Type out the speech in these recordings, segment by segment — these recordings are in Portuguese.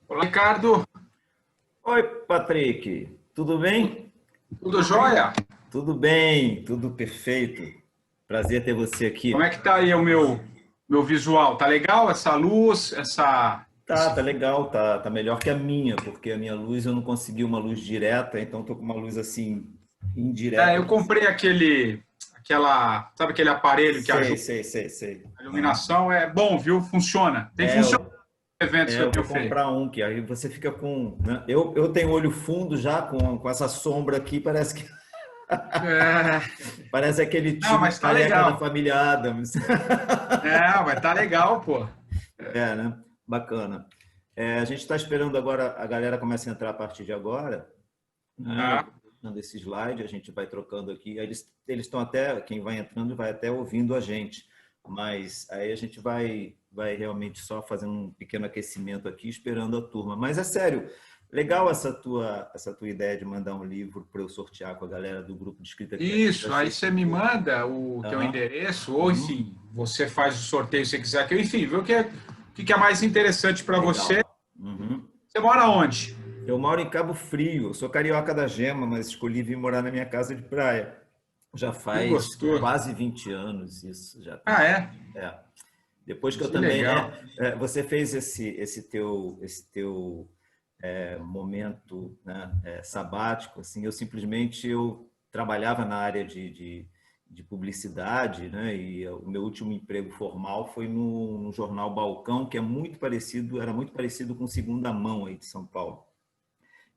Olá, Ricardo. Oi, Patrick, tudo bem? Tudo jóia? Tudo bem, tudo perfeito. Prazer ter você Como é aqui. que tá aí o meu visual? Tá legal essa luz, Tá legal, tá melhor que a minha, porque a minha luz eu não consegui uma luz direta, então tô com uma luz assim indireta. Eu comprei sabe aquele aparelho que Sei, ajuda sei, sei, sei. a Aham. iluminação? É bom, viu? Funciona. Tem É, funcionado eu, nos eventos que eu eu tenho vou feito. comprar um que aí você fica com, né? Eu tenho olho fundo já com essa sombra aqui, parece que É, parece aquele não, tio mas tá careca da legal. família Addams. Mas tá legal, pô. É, né? Bacana. A gente está esperando agora, a galera começa a entrar a partir de agora, né? Eu Ah, tô dando esse slide, a gente vai trocando aqui. Aí eles estão até, quem vai entrando vai até ouvindo a gente, mas aí a gente vai realmente só fazendo um pequeno aquecimento aqui, esperando a turma. Mas é sério, legal essa tua ideia de mandar um livro para eu sortear com a galera do grupo de escrita criativa. isso, aí Achei você me super. manda o teu Aham. endereço, ou Uhum. enfim, você faz o sorteio se você quiser, enfim, vê o que é mais interessante para você. Legal. Uhum. Você mora onde? Eu moro em Cabo Frio, eu sou carioca da Gema, mas escolhi vir morar na minha casa de praia. Já Que faz gostoso. quase 20 anos isso, já tem. Ah, é? É. Depois que eu Que também, legal. você fez esse teu momento, né, sabático, assim, eu trabalhava na área de publicidade, né, e o meu último emprego formal foi no jornal Balcão, que era muito parecido com Segunda Mão aí de São Paulo.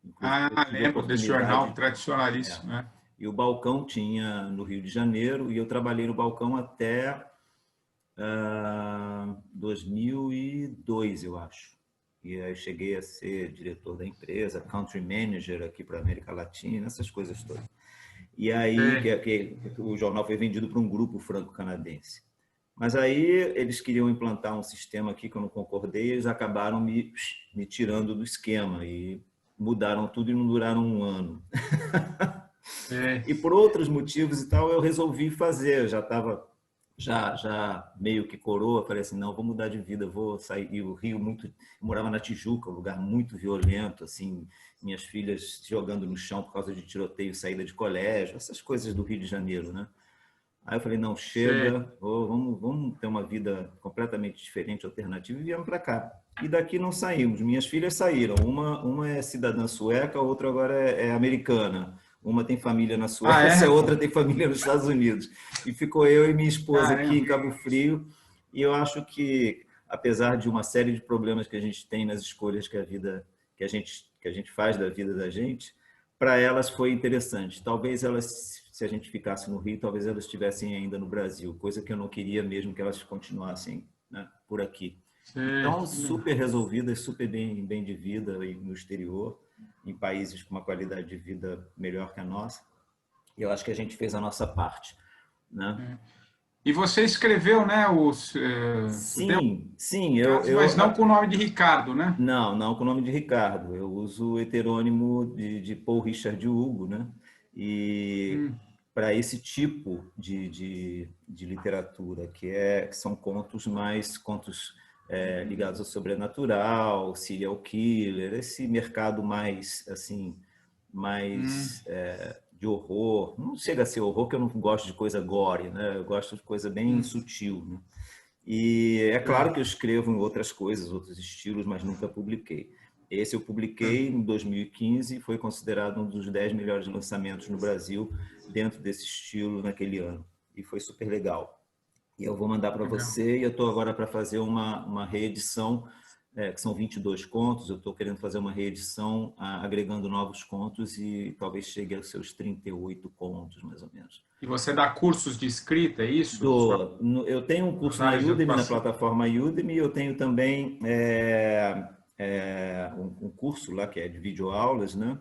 Inclusive, eu Ah, tive a lembro desse jornal oportunidade. É, tradicionalíssimo, né? e o Balcão tinha no Rio de Janeiro, e eu trabalhei no Balcão até 2002, eu acho. E aí eu cheguei a ser diretor da empresa, country manager aqui para a América Latina, essas coisas todas. E aí Sei. que o jornal foi vendido para um grupo franco-canadense. Mas aí eles queriam implantar um sistema aqui que eu não concordei, eles acabaram me tirando do esquema e mudaram tudo e não duraram um ano. Sei. E por outros motivos e tal, eu resolvi fazer. Eu já estava já meio que coroa, falei assim, não, vou mudar de vida, vou sair. E o Rio muito, eu morava na Tijuca, um lugar muito violento, assim, minhas filhas jogando no chão por causa de tiroteio, saída de colégio, essas coisas do Rio de Janeiro, né? Aí eu falei, não, Sei. chega, vamos ter uma vida completamente diferente, alternativa, e viemos para cá. E daqui não saímos. Minhas filhas saíram. Uma é cidadã sueca, a outra agora é americana. Uma tem família na Ah, Suécia, é, a pô? outra tem família nos Estados Unidos. E ficou eu e minha esposa aqui Caramba. em Cabo Frio. E eu acho que, apesar de uma série de problemas que a gente tem nas escolhas que a gente faz da vida da gente, para elas foi interessante. Talvez elas, se a gente ficasse no Rio, talvez elas estivessem ainda no Brasil, coisa que eu não queria mesmo que elas continuassem, né, por aqui. Sei. Então, Que legal. super resolvidas, super bem de vida no exterior, em países com uma qualidade de vida melhor que a nossa. E eu acho que a gente fez a nossa parte, né? E você escreveu, né, o Sim, sim, Democratas, mas não com o nome de Ricardo, né? não com o nome de Ricardo. Eu uso o heterônimo de Paul Richard Hugo, né? E Hum, para esse tipo de literatura, que são contos ligados ao sobrenatural, serial killer, esse mercado mais assim, hum, de horror. Não chega a ser horror, que eu não gosto de coisa gore, né? Eu gosto de coisa bem hum, sutil, né? E é sei. claro que eu escrevo em outras coisas, outros estilos, mas nunca publiquei. Esse eu publiquei em 2015 e foi considerado um dos 10 melhores lançamentos no Brasil dentro desse estilo naquele ano. E foi super legal. E eu vou mandar para Legal. você, e eu estou agora para fazer uma reedição, que são 22 contos. Eu estou querendo fazer uma reedição agregando novos contos e talvez chegue aos seus 38 contos, mais ou menos. E você dá cursos de escrita, é isso? Eu tenho um Suas curso na áreas de Udemy, na atuação? plataforma Udemy, eu tenho também um curso lá que é de videoaulas, né?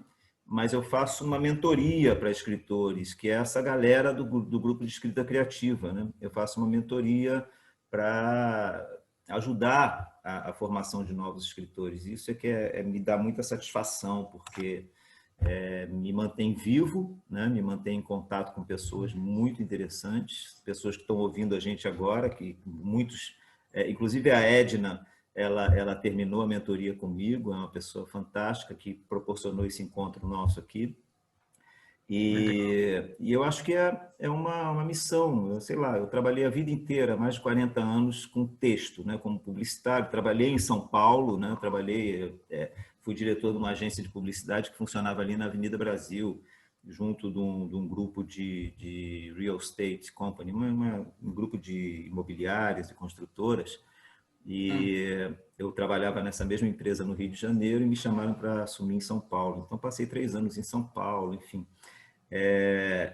Mas eu faço uma mentoria para escritores, que é essa galera do grupo de escrita criativa, né? Eu faço uma mentoria para ajudar a formação de novos escritores. Isso é que me dá muita satisfação, porque me mantém vivo, né? Me mantém em contato com pessoas muito interessantes, pessoas que estão ouvindo a gente agora, que muitos, inclusive a Edna, ela terminou a mentoria comigo, é uma pessoa fantástica que proporcionou esse encontro nosso aqui. E eu acho que é uma missão, sei lá, eu trabalhei a vida inteira, mais de 40 anos, com texto, né, como publicitário, trabalhei em São Paulo, né, fui diretor de uma agência de publicidade que funcionava ali na Avenida Brasil, junto de um grupo de real estate company, um grupo de imobiliárias e construtoras, e eu trabalhava nessa mesma empresa no Rio de Janeiro e me chamaram para assumir em São Paulo. Então, passei 3 anos em São Paulo, enfim.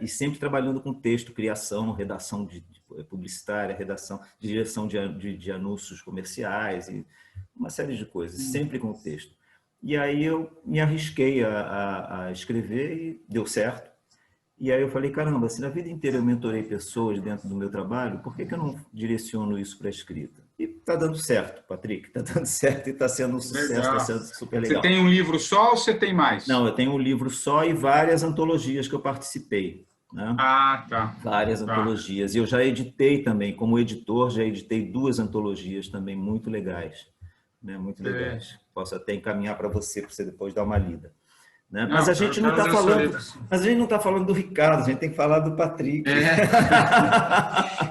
E sempre trabalhando com texto, criação, redação de publicitária, redação, direção de anúncios comerciais e uma série de coisas, sempre com texto. E aí eu me arrisquei a escrever e deu certo. E aí eu falei, caramba, se na vida inteira eu mentorei pessoas dentro do meu trabalho, por que eu não direciono isso para a escrita? E está dando certo, Patrick, está dando certo e está sendo um sucesso, está sendo super legal. Você tem um livro só ou você tem mais? Não, eu tenho um livro só e várias antologias que eu participei. Né? Ah, tá. Várias antologias. E eu já editei também, como editor, já editei 2 antologias também muito legais. Né? Muito legais. Posso até encaminhar para você depois dar uma lida. Né? Não, mas a gente não está falando do Ricardo, a gente tem que falar do Patrick.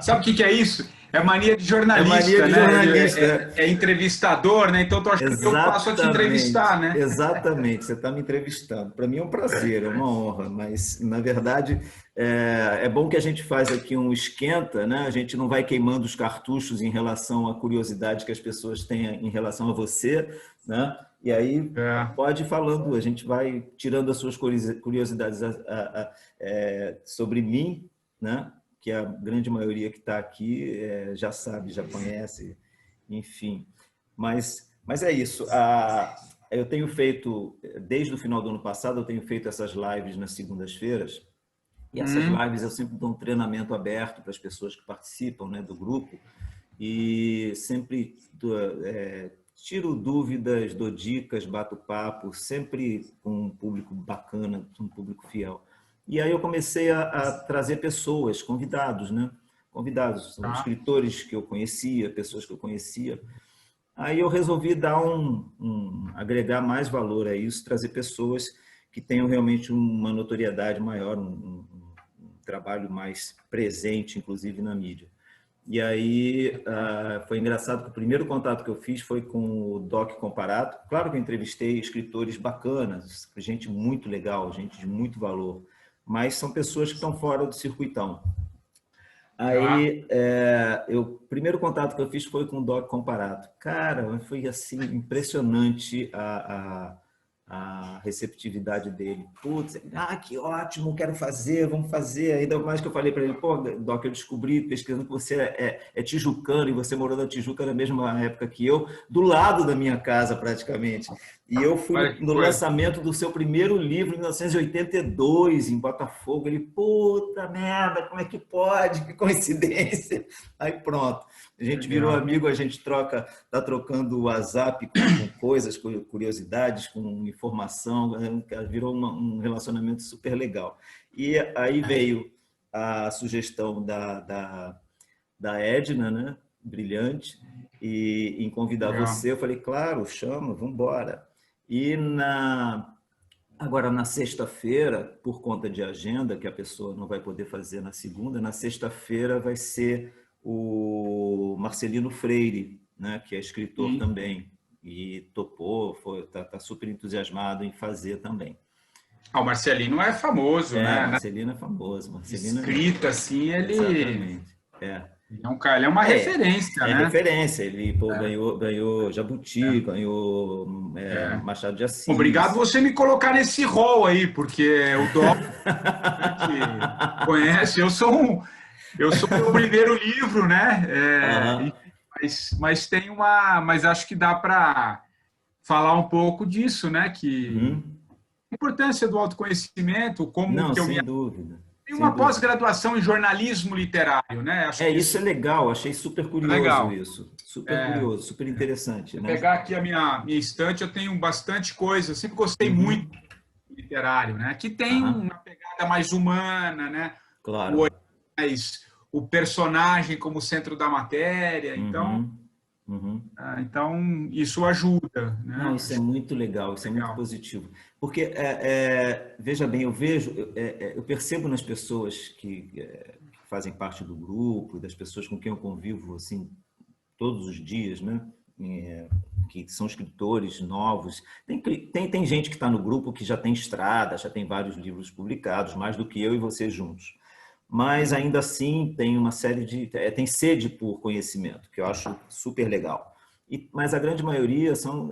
Sabe o que é isso? É mania de jornalista, jornalista. É entrevistador, né? Então, tu acha que eu passo a te entrevistar, né? Exatamente, você está me entrevistando. Para mim é um prazer, é uma honra, mas, na verdade, é bom que a gente faz aqui um esquenta, né? A gente não vai queimando os cartuchos em relação à curiosidade que as pessoas têm em relação a você, né? E aí pode ir falando, a gente vai tirando as suas curiosidades sobre mim, né? Que a grande maioria que está aqui já sabe, já conhece, enfim. Mas é isso. Eu tenho feito, desde o final do ano passado, eu tenho feito essas lives nas segundas-feiras, e essas lives eu sempre dou um treinamento aberto para as pessoas que participam, né, do grupo, e sempre tiro dúvidas, dou dicas, bato papo, sempre com um público bacana, um público fiel. E aí eu comecei a trazer pessoas, convidados, né? Convidados, escritores que eu conhecia, pessoas que eu conhecia. Aí eu resolvi dar agregar mais valor a isso, trazer pessoas que tenham realmente uma notoriedade maior, um trabalho mais presente, inclusive na mídia. E aí foi engraçado que o primeiro contato que eu fiz foi com o Doc Comparato. Claro que eu entrevistei escritores bacanas, gente muito legal, gente de muito valor, mas são pessoas que estão fora do circuitão. Aí, o primeiro contato que eu fiz foi com o Doc Comparato. Cara, foi assim, impressionante a receptividade dele. Putz, que ótimo, quero fazer, vamos fazer. Ainda mais que eu falei para ele, pô, Doc, eu descobri, pesquisando que você é tijucano e você morou na Tijuca na mesma época que eu, do lado da minha casa praticamente. E eu fui no lançamento do seu primeiro livro em 1982, em Botafogo. Ele, puta merda, como é que pode? Que coincidência. Aí pronto, a gente virou amigo, a gente está trocando o WhatsApp com coisas, com curiosidades, com informação, virou um relacionamento super legal. E aí veio a sugestão da Edna, né? Brilhante, e em convidar você, eu falei, claro, chama, vamos embora. E agora, na sexta-feira, por conta de agenda, que a pessoa não vai poder fazer na segunda, na sexta-feira vai ser o Marcelino Freire, né, que é escritor também, e topou, está super entusiasmado em fazer também. O Marcelino é famoso, né? Marcelino é famoso. Marcelino escrita, assim, ele... Exatamente, ele é uma referência, né? É referência, ele ganhou Jabuti, ganhou Machado de Assis. Obrigado você me colocar nesse rol aí, porque o Doc conhece, eu sou o primeiro livro, né? Mas tem mas acho que dá para falar um pouco disso, né? Que a importância do autoconhecimento, como que eu sem dúvida. Tem uma pós-graduação em jornalismo literário, né? Acho que isso é legal, achei super curioso isso. Super curioso, super interessante. Né? Pegar aqui a minha estante, eu tenho bastante coisa, eu sempre gostei muito de literário, né? Que tem uma pegada mais humana, né? Claro. O personagem como centro da matéria, então Uhum. Então, isso ajuda, né? Não, isso é muito legal, isso é muito positivo. Porque, veja bem, eu percebo nas pessoas que fazem parte do grupo, das pessoas com quem eu convivo assim, todos os dias, né? Que são escritores novos. Tem gente que está no grupo que já tem estrada, já tem vários livros publicados, mais do que eu e você juntos. Mas, ainda assim, tem uma série de... tem sede por conhecimento, que eu acho super legal. Mas a grande maioria são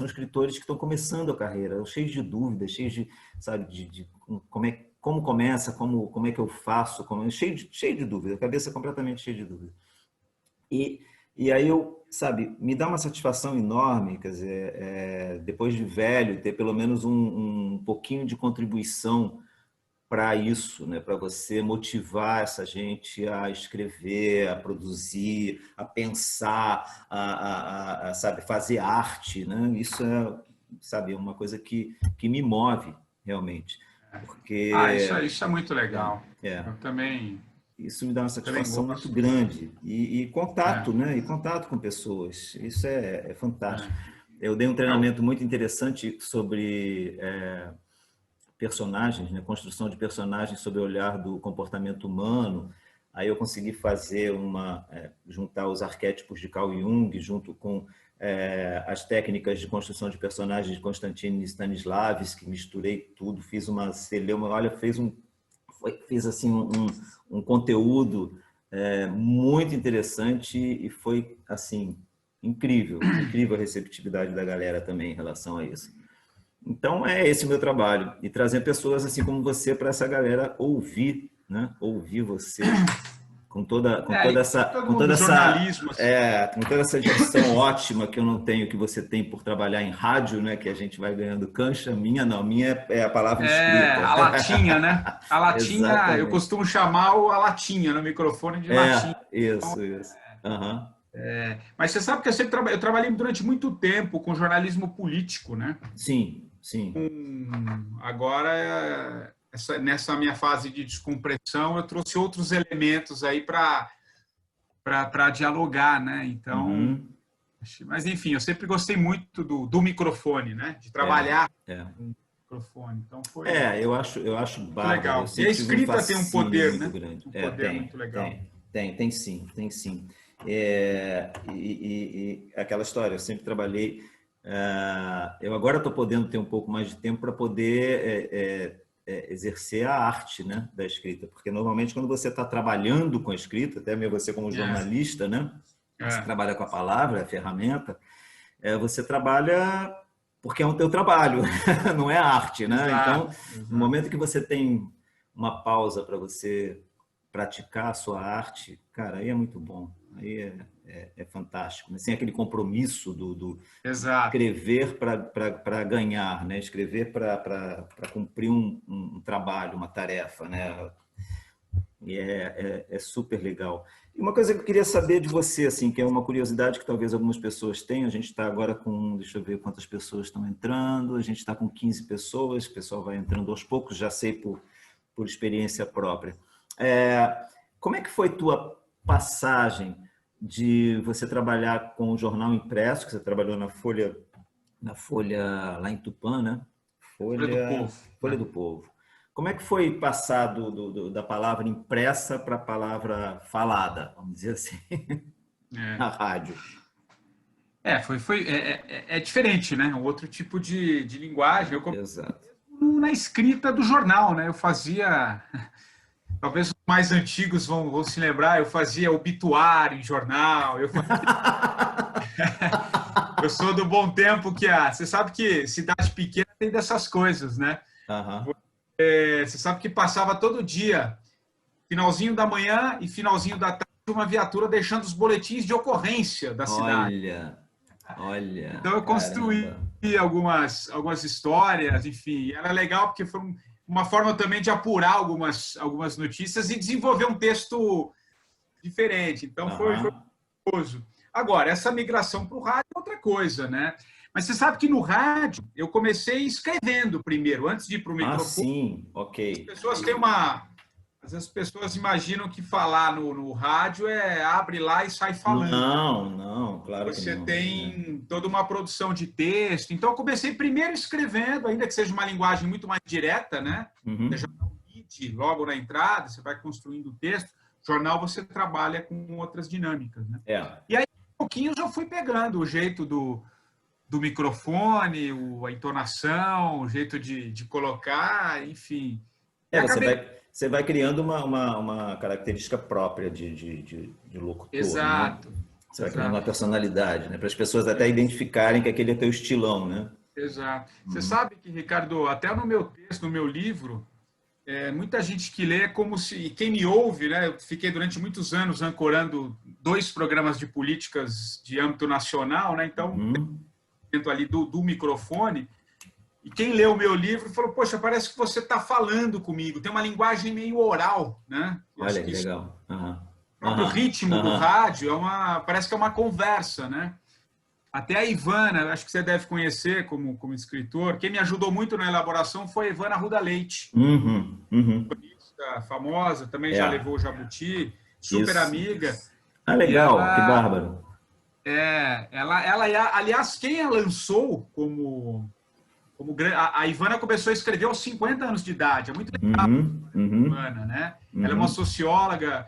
escritores que estão começando a carreira, cheios de dúvidas, cheios de, sabe, de como começa, como é que eu faço, cheio de dúvida, a cabeça completamente cheia de dúvida. E aí sabe, me dá uma satisfação enorme, quer dizer, depois de velho, ter pelo menos um pouquinho de contribuição para isso, né? Para você motivar essa gente a escrever, a produzir, a pensar, sabe, fazer arte, né? Isso sabe, uma coisa que me move realmente, porque isso é muito legal. Eu também. Isso me dá uma satisfação muito grande. E contato, né? E contato com pessoas. Isso é fantástico. Eu dei um treinamento muito interessante sobre personagens, né? Construção de personagens sob o olhar do comportamento humano. Aí eu consegui fazer juntar os arquétipos de Carl Jung junto com as técnicas de construção de personagens de Konstantin Stanislavski, misturei tudo, fiz uma celeuma, olha, fiz assim um conteúdo muito interessante e foi assim incrível a receptividade da galera também em relação a isso. Então é esse o meu trabalho, e trazer pessoas assim como você para essa galera ouvir, né? Ouvir você com toda essa dicção ótima que eu não tenho, que você tem por trabalhar em rádio, né? Que a gente vai ganhando cancha. Minha é a palavra escrita. A latinha, né? A latinha, eu costumo chamar a latinha no microfone de latinha. Isso. Uhum. Mas você sabe que eu trabalhei durante muito tempo com jornalismo político, né? Sim. Agora, nessa minha fase de descompressão, eu trouxe outros elementos aí para dialogar, né? Então, mas enfim, eu sempre gostei muito do microfone, né? De trabalhar com o microfone. Então foi. Eu acho bárbaro. Legal. E a escrita tem um poder, né? Grande. Um poder muito legal. Tem sim. E aquela história, eu sempre trabalhei. Eu agora estou podendo ter um pouco mais de tempo para poder exercer a arte, né, da escrita, porque normalmente quando você está trabalhando com a escrita, até mesmo você como jornalista, né, você trabalha com a palavra, a ferramenta, você trabalha porque é o teu trabalho, não é arte, né? Então, no momento que você tem uma pausa para você praticar a sua arte, cara, aí é muito bom, aí é fantástico, né? Sem aquele compromisso do escrever para ganhar, né? Escrever para cumprir um trabalho, uma tarefa, né? E é super legal. E uma coisa que eu queria saber de você, assim, que é uma curiosidade que talvez algumas pessoas tenham, a gente está agora com, deixa eu ver quantas pessoas estão entrando, a gente está com 15 pessoas, o pessoal vai entrando aos poucos, já sei por experiência própria. Como é que foi tua passagem de você trabalhar com o jornal impresso, que você trabalhou na Folha lá em Tupã, né? Folha do Povo. Como é que foi passar da palavra impressa para a palavra falada, vamos dizer assim, na rádio? É diferente, né? Um outro tipo de linguagem. Exato. Na escrita do jornal, né? Eu fazia... Talvez os mais antigos vão se lembrar, eu fazia obituário em jornal. Eu sou do bom tempo que você sabe que cidade pequena tem dessas coisas, né? Você sabe que passava todo dia, finalzinho da manhã e finalzinho da tarde, uma viatura deixando os boletins de ocorrência da cidade. Olha. Então eu construí algumas histórias, enfim, era legal porque foi uma forma também de apurar algumas notícias e desenvolver um texto diferente. Então foi curioso. Agora, essa migração para o rádio é outra coisa, né? Mas você sabe que no rádio eu comecei escrevendo primeiro, antes de ir para o microfone. Sim, ok. As pessoas têm uma As pessoas imaginam que falar no rádio é abre lá e sai falando. Não, claro que Você não. tem toda uma produção de texto. Então, eu comecei primeiro escrevendo, ainda que seja uma linguagem muito mais direta, né? Você já dá um lead logo na entrada, você vai construindo o texto. Jornal, você trabalha com outras dinâmicas, né? E aí, um pouquinho, eu já fui pegando o jeito do microfone, a entonação, o jeito de colocar, enfim. E Você vai criando uma característica própria de locutor, Exato. né? Você vai criando uma personalidade, né? Para as pessoas até identificarem que aquele é teu estilão, né? Exato. Você sabe que, Ricardo, até no meu texto, no meu livro, muita gente que lê é como se... E quem me ouve, né? Eu fiquei durante muitos anos ancorando 2 programas de políticas de âmbito nacional, né? Então, dentro ali do microfone. E quem leu o meu livro falou, poxa, parece que você está falando comigo. Tem uma linguagem meio oral, né? E Olha, acho que legal. o próprio ritmo do rádio parece que é uma conversa, né? Até a Ivana, acho que você deve conhecer como escritor. Quem me ajudou muito na elaboração foi a Ivana Arruda Leite, famosa, também já levou o Jabuti, super amiga. Ah, legal, que bárbaro. Aliás, quem a lançou a Ivana começou a escrever aos 50 anos de idade, é muito legal, Ivana, né? Ela é uma socióloga,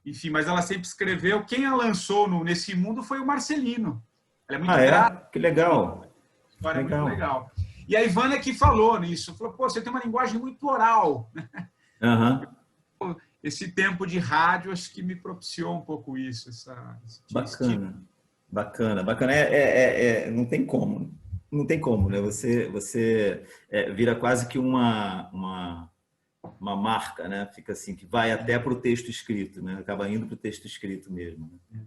enfim, mas ela sempre escreveu. Quem a lançou nesse mundo foi o Marcelino. Ela é muito grata. Que legal. História muito legal. E a Ivana que falou nisso, falou, pô, você tem uma linguagem muito oral. Esse tempo de rádio, acho que me propiciou um pouco isso. Bacana. Não tem como. Não tem como, né? Você vira quase que uma marca, né? Fica assim, que vai até para o texto escrito, né? Acaba indo para o texto escrito mesmo. Né?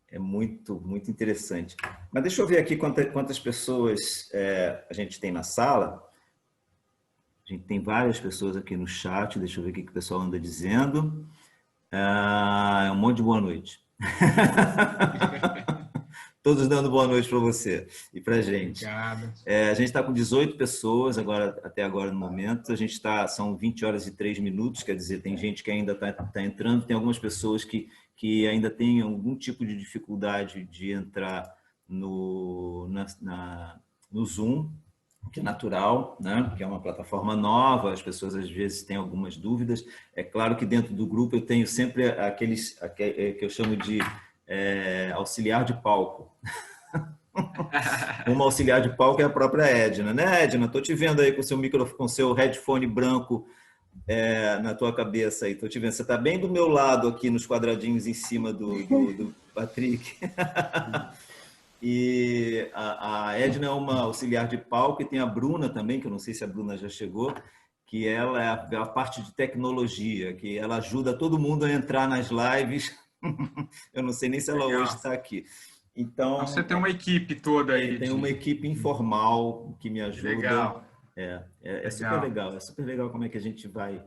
É muito, muito interessante. Mas deixa eu ver aqui quantas pessoas a gente tem na sala. A gente tem várias pessoas aqui no chat. Deixa eu ver o que o pessoal anda dizendo. Um monte de boa noite. Todos dando boa noite para você e para a gente. Obrigado. A gente está com 18 pessoas até agora no momento. São 20 horas e 3 minutos, quer dizer, tem gente que ainda está entrando, tem algumas pessoas que ainda têm algum tipo de dificuldade de entrar no Zoom, que é natural, né? Que é uma plataforma nova, as pessoas às vezes têm algumas dúvidas. É claro que dentro do grupo eu tenho sempre aqueles que eu chamo de auxiliar de palco. Uma auxiliar de palco é a própria Edna, né, Edna? Estou te vendo aí com seu microfone, com seu headphone branco na tua cabeça aí. Estou te vendo. Você está bem do meu lado aqui nos quadradinhos em cima do Patrick. E a Edna é uma auxiliar de palco e tem a Bruna também, que eu não sei se a Bruna já chegou, que ela é a parte de tecnologia, que ela ajuda todo mundo a entrar nas lives. Eu não sei nem se ela hoje está aqui. Então, você tem uma equipe toda aí. Tem uma equipe informal que me ajuda. Legal. Super legal. É super legal como é que a gente vai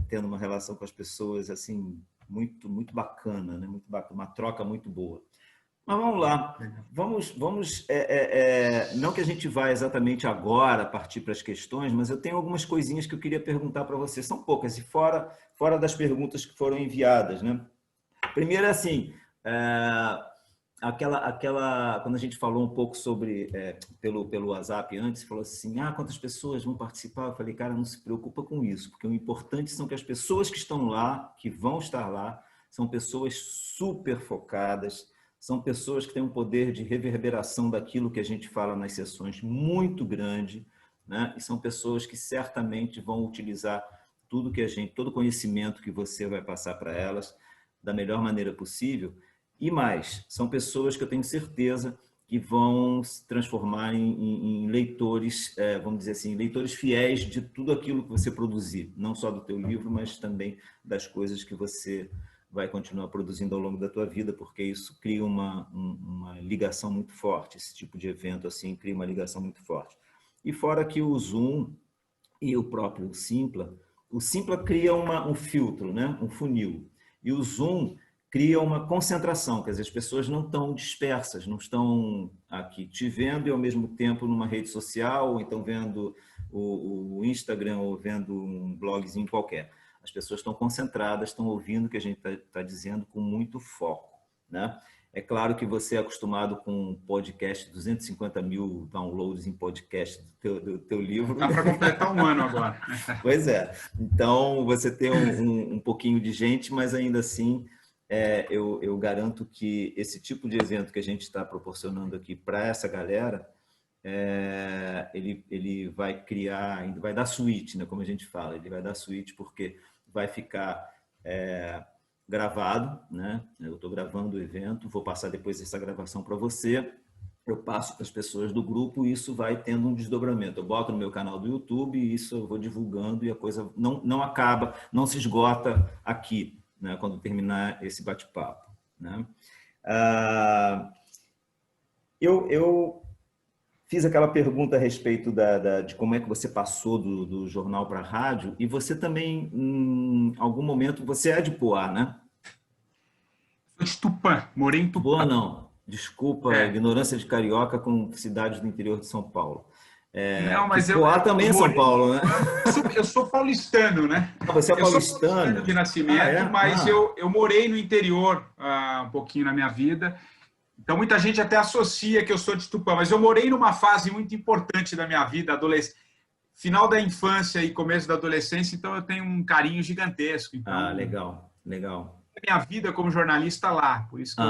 tendo uma relação com as pessoas assim muito, muito bacana, né? Muito bacana, uma troca muito boa. Mas vamos lá. Vamos não que a gente vá exatamente agora partir para as questões, mas eu tenho algumas coisinhas que eu queria perguntar para você. São poucas e fora das perguntas que foram enviadas, né? Primeiro, assim, quando a gente falou um pouco sobre pelo WhatsApp antes, falou assim, quantas pessoas vão participar? Eu falei, cara, não se preocupa com isso, porque o importante são que as pessoas que estão lá, que vão estar lá, são pessoas super focadas, são pessoas que têm um poder de reverberação daquilo que a gente fala nas sessões muito grande, né? E são pessoas que certamente vão utilizar todo o conhecimento que você vai passar para elas da melhor maneira possível. E mais, são pessoas que eu tenho certeza que vão se transformar em leitores, vamos dizer assim, leitores fiéis de tudo aquilo que você produzir, não só do teu livro, mas também das coisas que você vai continuar produzindo ao longo da tua vida, porque isso cria uma ligação muito forte, esse tipo de evento assim cria uma ligação muito forte. E fora que o Zoom e o próprio Simpla, o Simpla cria um filtro, né? Um funil, e o Zoom cria uma concentração, quer dizer, as pessoas não estão dispersas, não estão aqui te vendo e ao mesmo tempo numa rede social, ou então vendo o Instagram, ou vendo um blogzinho qualquer. As pessoas estão concentradas, estão ouvindo o que a gente está dizendo com muito foco, né? É claro que você é acostumado com um podcast, 250 mil downloads em podcast do teu livro. Dá para completar um ano agora. Pois é. Então, você tem um pouquinho de gente, mas ainda assim, eu garanto que esse tipo de evento que a gente está proporcionando aqui para essa galera, ele vai criar, vai dar suíte, né, como a gente fala, ele vai dar suíte porque vai ficar gravado, né? Eu estou gravando o evento, vou passar depois essa gravação para você, eu passo para as pessoas do grupo e isso vai tendo um desdobramento. Eu boto no meu canal do YouTube e isso eu vou divulgando e a coisa não acaba, não se esgota aqui, né, quando terminar esse bate-papo, né? Eu fiz aquela pergunta a respeito de como é que você passou do jornal para a rádio, e você também, em algum momento, você é de Poá, né? Sou de Tupã, morei em Tupã. Boa, não. Desculpa, ignorância de carioca com cidades do interior de São Paulo. Não, mas Poá também é São Paulo, né? Eu sou paulistano, né? Você é Eu sou paulistano? paulistano de nascimento, mas eu morei no interior um pouquinho na minha vida. Então, muita gente até associa que eu sou de Tupã, mas eu morei numa fase muito importante da minha vida, final da infância e começo da adolescência, então eu tenho um carinho gigantesco. Então, legal, legal. Minha vida como jornalista lá, por isso que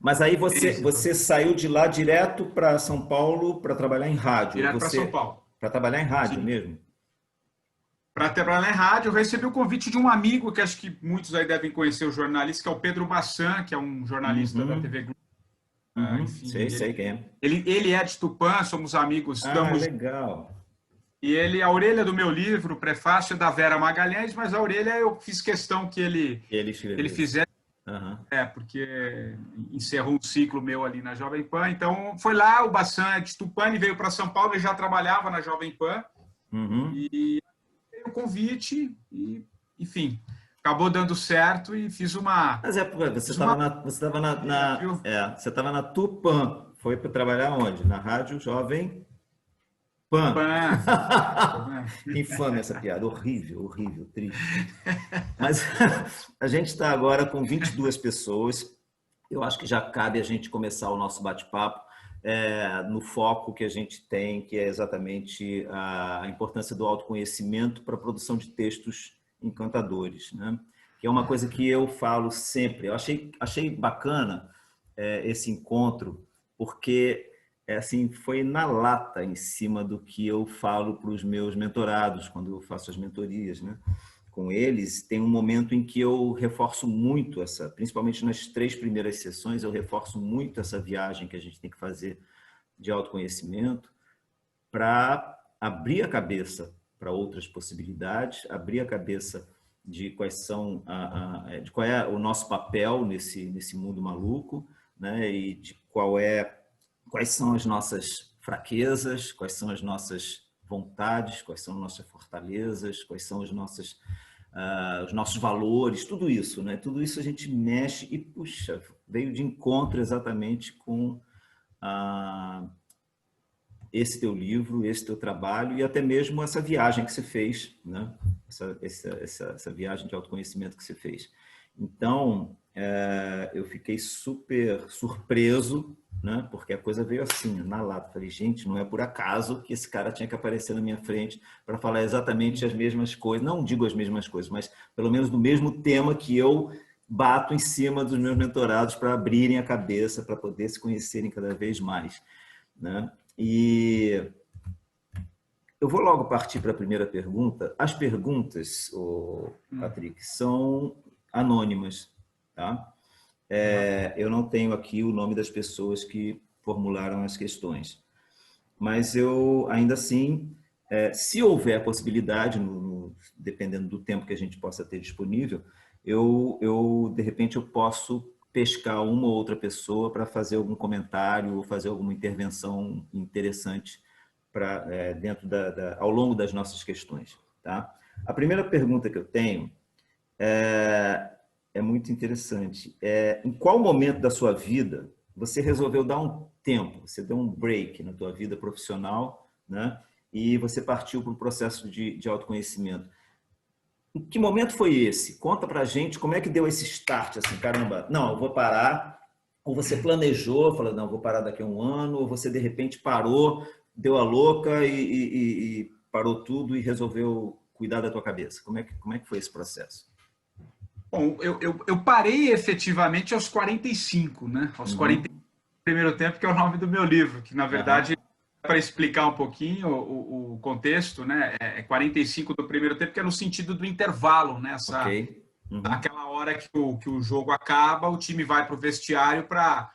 Mas aí você saiu de lá direto para São Paulo para trabalhar em rádio? Direto para São Paulo. Para trabalhar em rádio. Sim. Mesmo? Para trabalhar em rádio, eu recebi o convite de um amigo, que acho que muitos aí devem conhecer, o jornalista, que é o Pedro Bassan, que é um jornalista da TV Globo. Enfim, sei quem é. Ele é de Tupã, somos amigos. Legal. E a orelha do meu livro, o prefácio, é da Vera Magalhães, mas a orelha eu fiz questão que ele fizesse. Porque encerrou um ciclo meu ali na Jovem Pan. Então, foi lá, o Bassan é de Tupã, ele veio para São Paulo, ele já trabalhava na Jovem Pan. E veio o convite e, enfim, acabou dando certo e fiz uma... Mas você estava na Tupã, foi para trabalhar onde? Na Rádio Jovem Pan. Infame essa piada, horrível, triste. Mas a gente está agora com 22 pessoas. Eu acho que já cabe a gente começar o nosso bate-papo no foco que a gente tem, que é exatamente a importância do autoconhecimento para a produção de textos encantadores, né? Que é uma coisa que eu falo sempre. Eu achei bacana esse encontro, porque assim, foi na lata em cima do que eu falo para os meus mentorados, quando eu faço as mentorias, né? Com eles, tem um momento em que eu reforço muito principalmente nas 3 primeiras sessões, eu reforço muito essa viagem que a gente tem que fazer de autoconhecimento para abrir a cabeça para outras possibilidades, abrir a cabeça de qual é o nosso papel nesse mundo maluco, né? E de quais são as nossas fraquezas, quais são as nossas vontades, quais são as nossas fortalezas, quais são os nossos valores, tudo isso, né? Tudo isso a gente mexe e, puxa, veio de encontro exatamente com esse teu livro, esse teu trabalho e até mesmo essa viagem que você fez, né? Essa viagem de autoconhecimento que você fez. Então, eu fiquei super surpreso, né? Porque a coisa veio assim, na lata. Falei, gente, não é por acaso que esse cara tinha que aparecer na minha frente para falar exatamente as mesmas coisas. Não digo as mesmas coisas, mas pelo menos do mesmo tema que eu bato em cima dos meus mentorados para abrirem a cabeça, para poder se conhecerem cada vez mais, né? E eu vou logo partir para a primeira pergunta. As perguntas, Patrick, são anônimas, tá? Eu não tenho aqui o nome das pessoas que formularam as questões, mas eu, ainda assim, se houver possibilidade, dependendo do tempo que a gente possa ter disponível, de repente, eu posso pescar uma ou outra pessoa para fazer algum comentário ou fazer alguma intervenção interessante dentro ao longo das nossas questões, tá? A primeira pergunta que eu tenho é muito interessante. Em qual momento da sua vida você resolveu dar um tempo, você deu um break na tua vida profissional, né? E você partiu para o processo de autoconhecimento? Que momento foi esse? Conta pra gente como é que deu esse start, assim, caramba, não, eu vou parar. Ou você planejou, falou, não, vou parar daqui a um ano, ou você de repente parou, deu a louca e parou tudo e resolveu cuidar da tua cabeça. Como é que foi esse processo? Bom, eu parei efetivamente aos 45, né? Aos 45 do primeiro tempo, que é o nome do meu livro, que na verdade, para explicar um pouquinho o contexto, né? É 45 do primeiro tempo, que é no sentido do intervalo, né? Aquela hora que o jogo acaba, o time vai para o vestiário para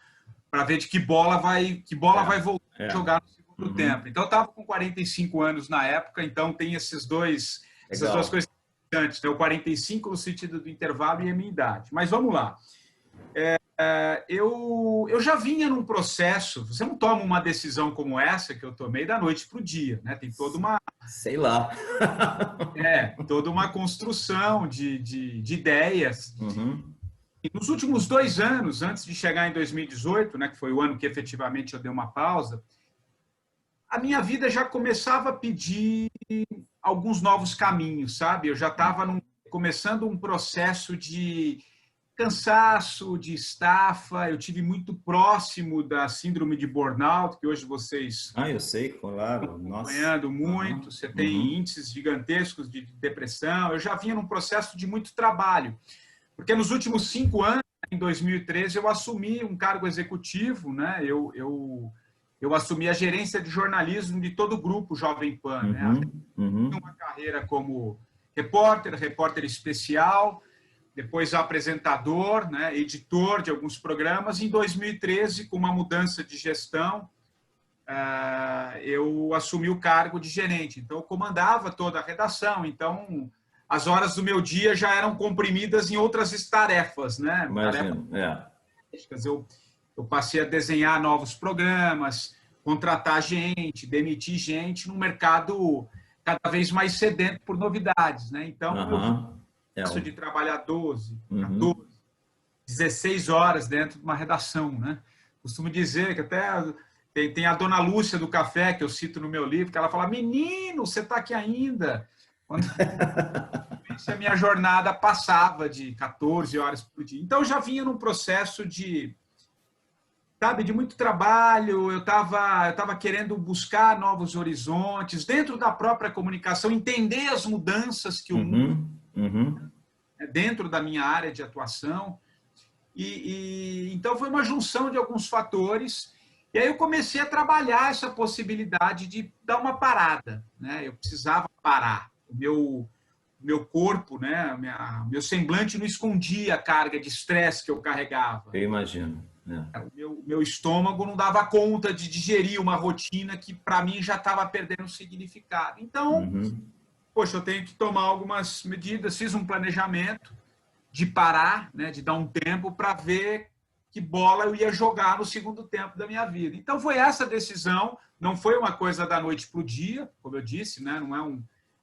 ver de que bola vai voltar a jogar no segundo tempo. Então, eu estava com 45 anos na época, então tem essas duas coisas importantes, né? O 45 no sentido do intervalo e a minha idade. Mas vamos lá. Eu já vinha num processo, você não toma uma decisão como essa que eu tomei da noite para o dia, né? Tem toda uma... Sei lá. toda uma construção de ideias. E nos últimos 2 anos, antes de chegar em 2018, né, que foi o ano que efetivamente eu dei uma pausa, a minha vida já começava a pedir alguns novos caminhos, sabe? Eu já estava começando um processo de cansaço, de estafa. Eu tive muito próximo da síndrome de burnout, que hoje vocês eu sei, claro. Estão acompanhando muito. Você tem índices gigantescos de depressão. Eu já vinha num processo de muito trabalho, porque nos últimos 5 anos, em 2013, eu assumi um cargo executivo, né? Eu assumi a gerência de jornalismo de todo o grupo Jovem Pan, né? Uma carreira como repórter especial, depois apresentador, né? Editor de alguns programas. Em 2013, com uma mudança de gestão, eu assumi o cargo de gerente. Então, eu comandava toda a redação. Então, as horas do meu dia já eram comprimidas em outras tarefas, né? Imagino, Eu passei a desenhar novos programas, contratar gente, demitir gente num mercado cada vez mais sedento por novidades, né? Então, eu gosto de trabalhar 12, 14, 16 horas dentro de uma redação, né? Costumo dizer que até tem a dona Lúcia do café, que eu cito no meu livro, que ela fala, menino, você está aqui ainda? Quando a minha jornada passava de 14 horas por dia. Então, eu já vinha num processo de muito trabalho. Eu estava querendo buscar novos horizontes, dentro da própria comunicação, entender as mudanças que o mundo dentro da minha área de atuação. Então, foi uma junção de alguns fatores. E aí eu comecei a trabalhar essa possibilidade de dar uma parada, né? Eu precisava parar. O meu corpo, né? Meu semblante não escondia a carga de estresse que eu carregava. Eu imagino. O meu estômago não dava conta de digerir uma rotina que, para mim, já estava perdendo significado. Então, poxa, eu tenho que tomar algumas medidas. Fiz um planejamento de parar, né? De dar um tempo para ver que bola eu ia jogar no segundo tempo da minha vida. Então, foi essa decisão. Não foi uma coisa da noite para o dia, como eu disse, né? Não é um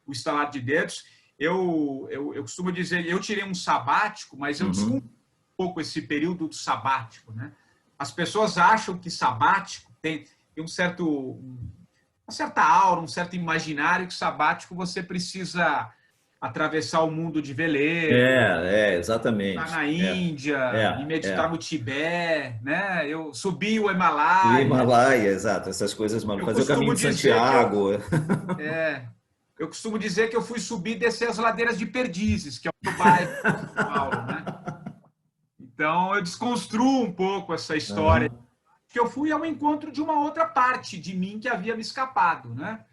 estalar de dedos. Eu costumo dizer, eu tirei um sabático, mas eu desculpo um pouco esse período do sabático, né? As pessoas acham que sabático tem uma certa aura, um certo imaginário que sabático você precisa atravessar o mundo de veleiro, exatamente. Estar na Índia, e meditar no Tibete, né? Eu subi o Himalaia. O Himalaia, exato, essas coisas, mano. Fazer o caminho de Santiago. Eu costumo dizer que eu fui subir e descer as ladeiras de Perdizes, que é o meu bairro de São Paulo, né? Então, eu desconstruo um pouco essa história, que eu fui ao encontro de uma outra parte de mim que havia me escapado, né?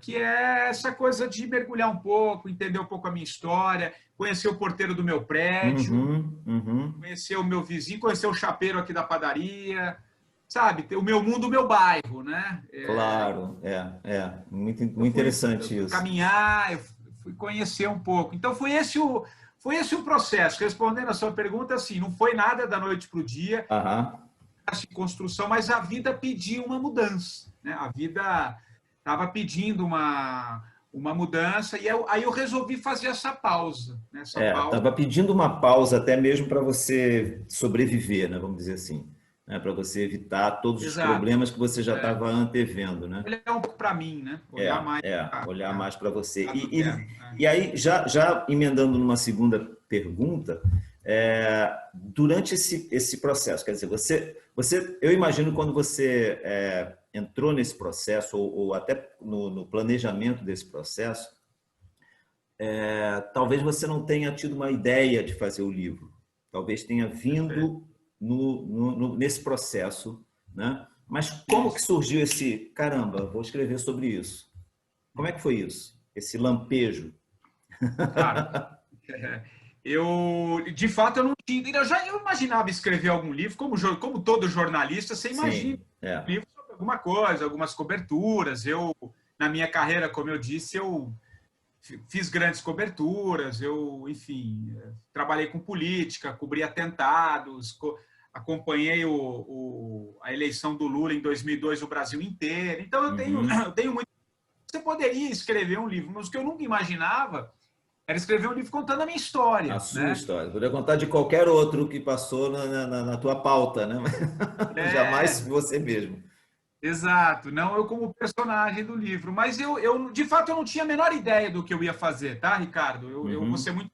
Que é essa coisa de mergulhar um pouco, entender um pouco a minha história, conhecer o porteiro do meu prédio, conhecer o meu vizinho, conhecer o chapeiro aqui da padaria, sabe? O meu mundo, o meu bairro, né? Claro, muito interessante isso. Caminhar, eu fui conhecer um pouco. Então, foi esse o processo. Respondendo a sua pergunta, assim, não foi nada da noite para o dia, essa construção, mas a vida pediu uma mudança, né? A vida estava pedindo uma mudança, e aí eu resolvi fazer essa pausa. Né? Estava pedindo uma pausa até mesmo para você sobreviver, né? Vamos dizer assim. né? Para você evitar todos os Exato. problemas que você já estava antevendo, né? Olhar um pouco para mim, né? Olhar mais Olhar mais para você. lado dela. E aí, já emendando numa segunda pergunta, durante esse processo, quer dizer, eu imagino quando você entrou nesse processo, ou até no planejamento desse processo, talvez você não tenha tido uma ideia de fazer o livro. Talvez tenha vindo nesse processo, né? Mas como que surgiu esse, caramba, vou escrever sobre isso? Como é que foi isso? Esse lampejo? Cara, de fato, eu não tinha. Eu imaginava escrever algum livro, como todo jornalista, você imagina um livro sobre alguma coisa, algumas coberturas. Na minha carreira, como eu disse, eu fiz grandes coberturas, enfim, trabalhei com política, cobri atentados, acompanhei a eleição do Lula em 2002, o Brasil inteiro. Então, eu tenho muito. Você poderia escrever um livro, mas o que eu nunca imaginava era escrever um livro contando a minha história. A sua história. Poderia contar de qualquer outro que passou na tua pauta, né? Jamais você mesmo. Exato. Não eu como personagem do livro. Mas de fato, eu não tinha a menor ideia do que eu ia fazer, tá, Ricardo? Eu vou ser muito...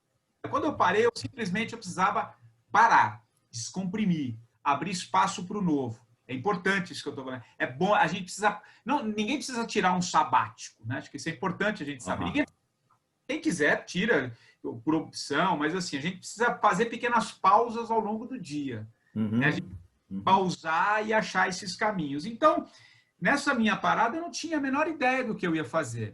Quando eu parei, eu precisava parar, descomprimir, abrir espaço para o novo. É importante isso que eu estou falando. É bom, a gente precisa... ninguém precisa tirar um sabático, né? Acho que isso é importante a gente saber. Quem quiser, tira por opção, mas assim, a gente precisa fazer pequenas pausas ao longo do dia. Né? A gente pausar e achar esses caminhos. Então, nessa minha parada, eu não tinha a menor ideia do que eu ia fazer.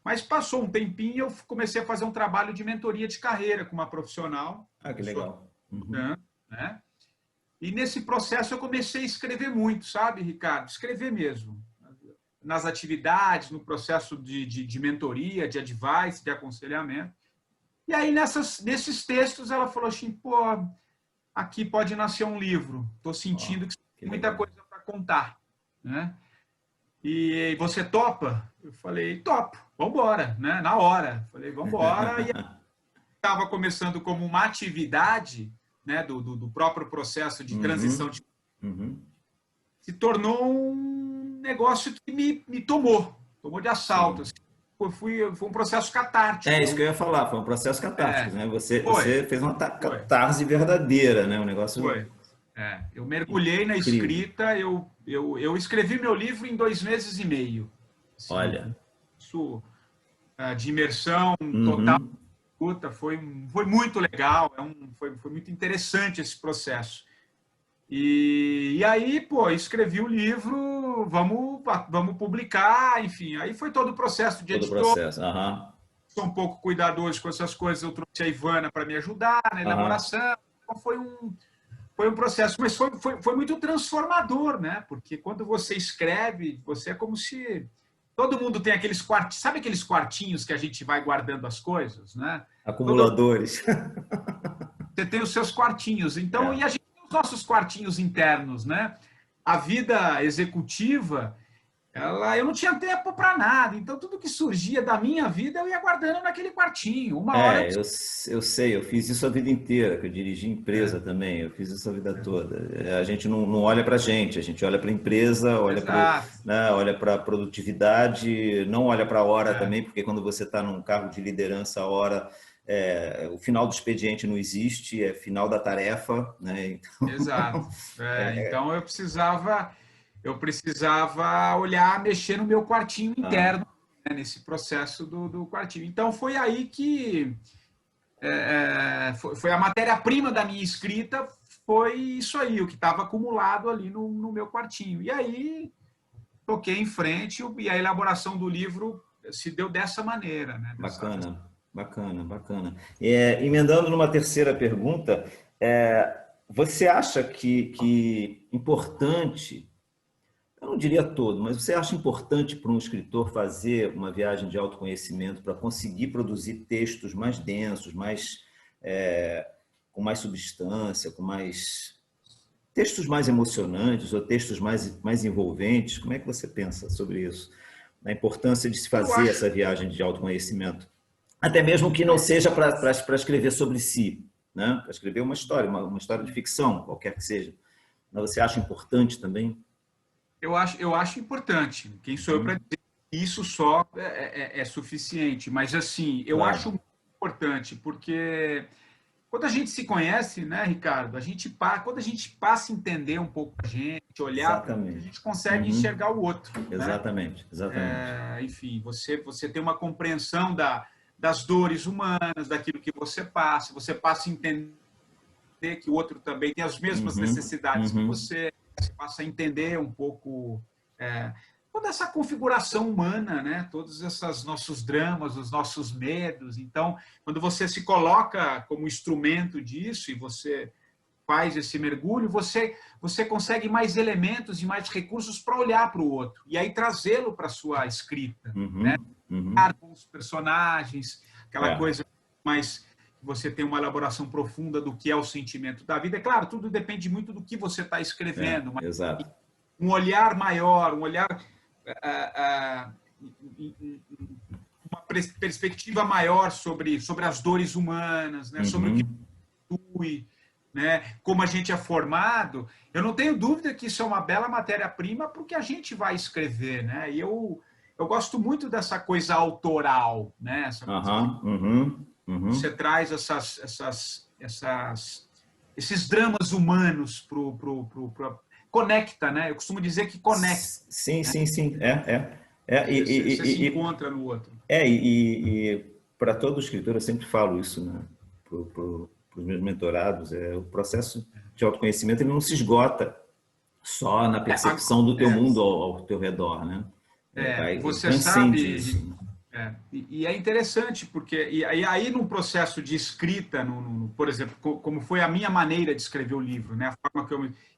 Mas passou um tempinho e eu comecei a fazer um trabalho de mentoria de carreira com uma profissional. Ah, que legal. Né? E nesse processo eu comecei a escrever muito, sabe, Ricardo? Escrever mesmo. Nas atividades, no processo de mentoria, de advice, de aconselhamento. E aí, nesses textos, ela falou assim, pô, aqui pode nascer um livro. Estou sentindo que tem muita coisa para contar. Né? E você topa? Eu falei, topo, vamos embora, né? Na hora. Falei, vamos embora. E estava começando como uma atividade, né, do próprio processo de transição. Se tornou um negócio que me tomou de assalto. Assim. Foi um processo catártico. É isso que eu ia falar, foi um processo catártico. Né? Você fez uma catarse verdadeira, né? Um negócio... Foi. Eu mergulhei na escrita, eu escrevi meu livro em 2 meses e meio. Assim, olha. Isso de imersão total. Foi muito legal, foi muito interessante esse processo. E aí, pô, escrevi o livro, vamos publicar, enfim. Aí foi todo o processo de editor. Sou um pouco cuidadoso com essas coisas, eu trouxe a Ivana para me ajudar na elaboração. Então foi um processo, mas foi muito transformador, né? Porque quando você escreve, você é como se... Todo mundo tem aqueles quartinhos, sabe aqueles quartinhos que a gente vai guardando as coisas, né? Acumuladores. Você tem os seus quartinhos. Então, e a gente tem os nossos quartinhos internos, né? A vida executiva, eu não tinha tempo para nada. Então, tudo que surgia da minha vida, eu ia guardando naquele quartinho. Uma hora... eu sei, eu fiz isso a vida inteira, que eu dirigi empresa também, eu fiz isso a vida toda. A gente não olha para a gente olha para a empresa, olha para a produtividade, não olha para a hora também, porque quando você está num cargo de liderança, a hora... o final do expediente não existe, é final da tarefa, né? Então... Exato. Então eu precisava olhar, mexer no meu quartinho interno, né, nesse processo do quartinho. Então foi aí que foi a matéria-prima da minha escrita, foi isso aí, o que estava acumulado ali no meu quartinho. E aí toquei em frente e a elaboração do livro se deu dessa maneira. Né? Bacana. Emendando numa terceira pergunta, você acha que importante, eu não diria todo, mas você acha importante para um escritor fazer uma viagem de autoconhecimento para conseguir produzir textos mais densos, com mais substância, textos mais emocionantes ou textos mais envolventes? Como é que você pensa sobre isso? A importância de se fazer essa viagem de autoconhecimento? Até mesmo que não seja para escrever sobre si, né? Para escrever uma história de ficção, qualquer que seja. Mas você acha importante também? Eu acho importante. Quem sou eu para dizer que isso só é suficiente? Mas, assim, eu acho muito importante, porque quando a gente se conhece, né, Ricardo, quando a gente passa a entender um pouco a gente, olhar para a gente consegue enxergar o outro. Exatamente, né? exatamente. Enfim, você tem uma compreensão das dores humanas, daquilo que você passa a entender que o outro também tem as mesmas necessidades que você passa a entender um pouco toda essa configuração humana, né? Todos esses nossos dramas, os nossos medos. Então, quando você se coloca como instrumento disso e você faz esse mergulho, você consegue mais elementos e mais recursos para olhar para o outro e aí trazê-lo para a sua escrita, né? Com os personagens, aquela coisa mais você tem uma elaboração profunda do que é o sentimento da vida. É claro, tudo depende muito do que você está escrevendo, mas exato. Um olhar maior, um olhar uma perspectiva maior sobre as dores humanas, né? Sobre o que constitui, né? Como a gente é formado. Eu não tenho dúvida que isso é uma bela matéria-prima para o que a gente vai escrever, né? E eu gosto muito dessa coisa autoral, né? Essa coisa você traz esses dramas humanos conecta, né? Eu costumo dizer que conecta. Sim, né? sim, sim. Você se encontra no outro. Para todo escritor, eu sempre falo isso, né? Para os meus mentorados, o processo de autoconhecimento ele não se esgota só na percepção do teu mundo ao teu redor, né? Você sabe, isso. E é interessante, porque e aí num processo de escrita, por exemplo, como foi a minha maneira de escrever o livro, né? A forma que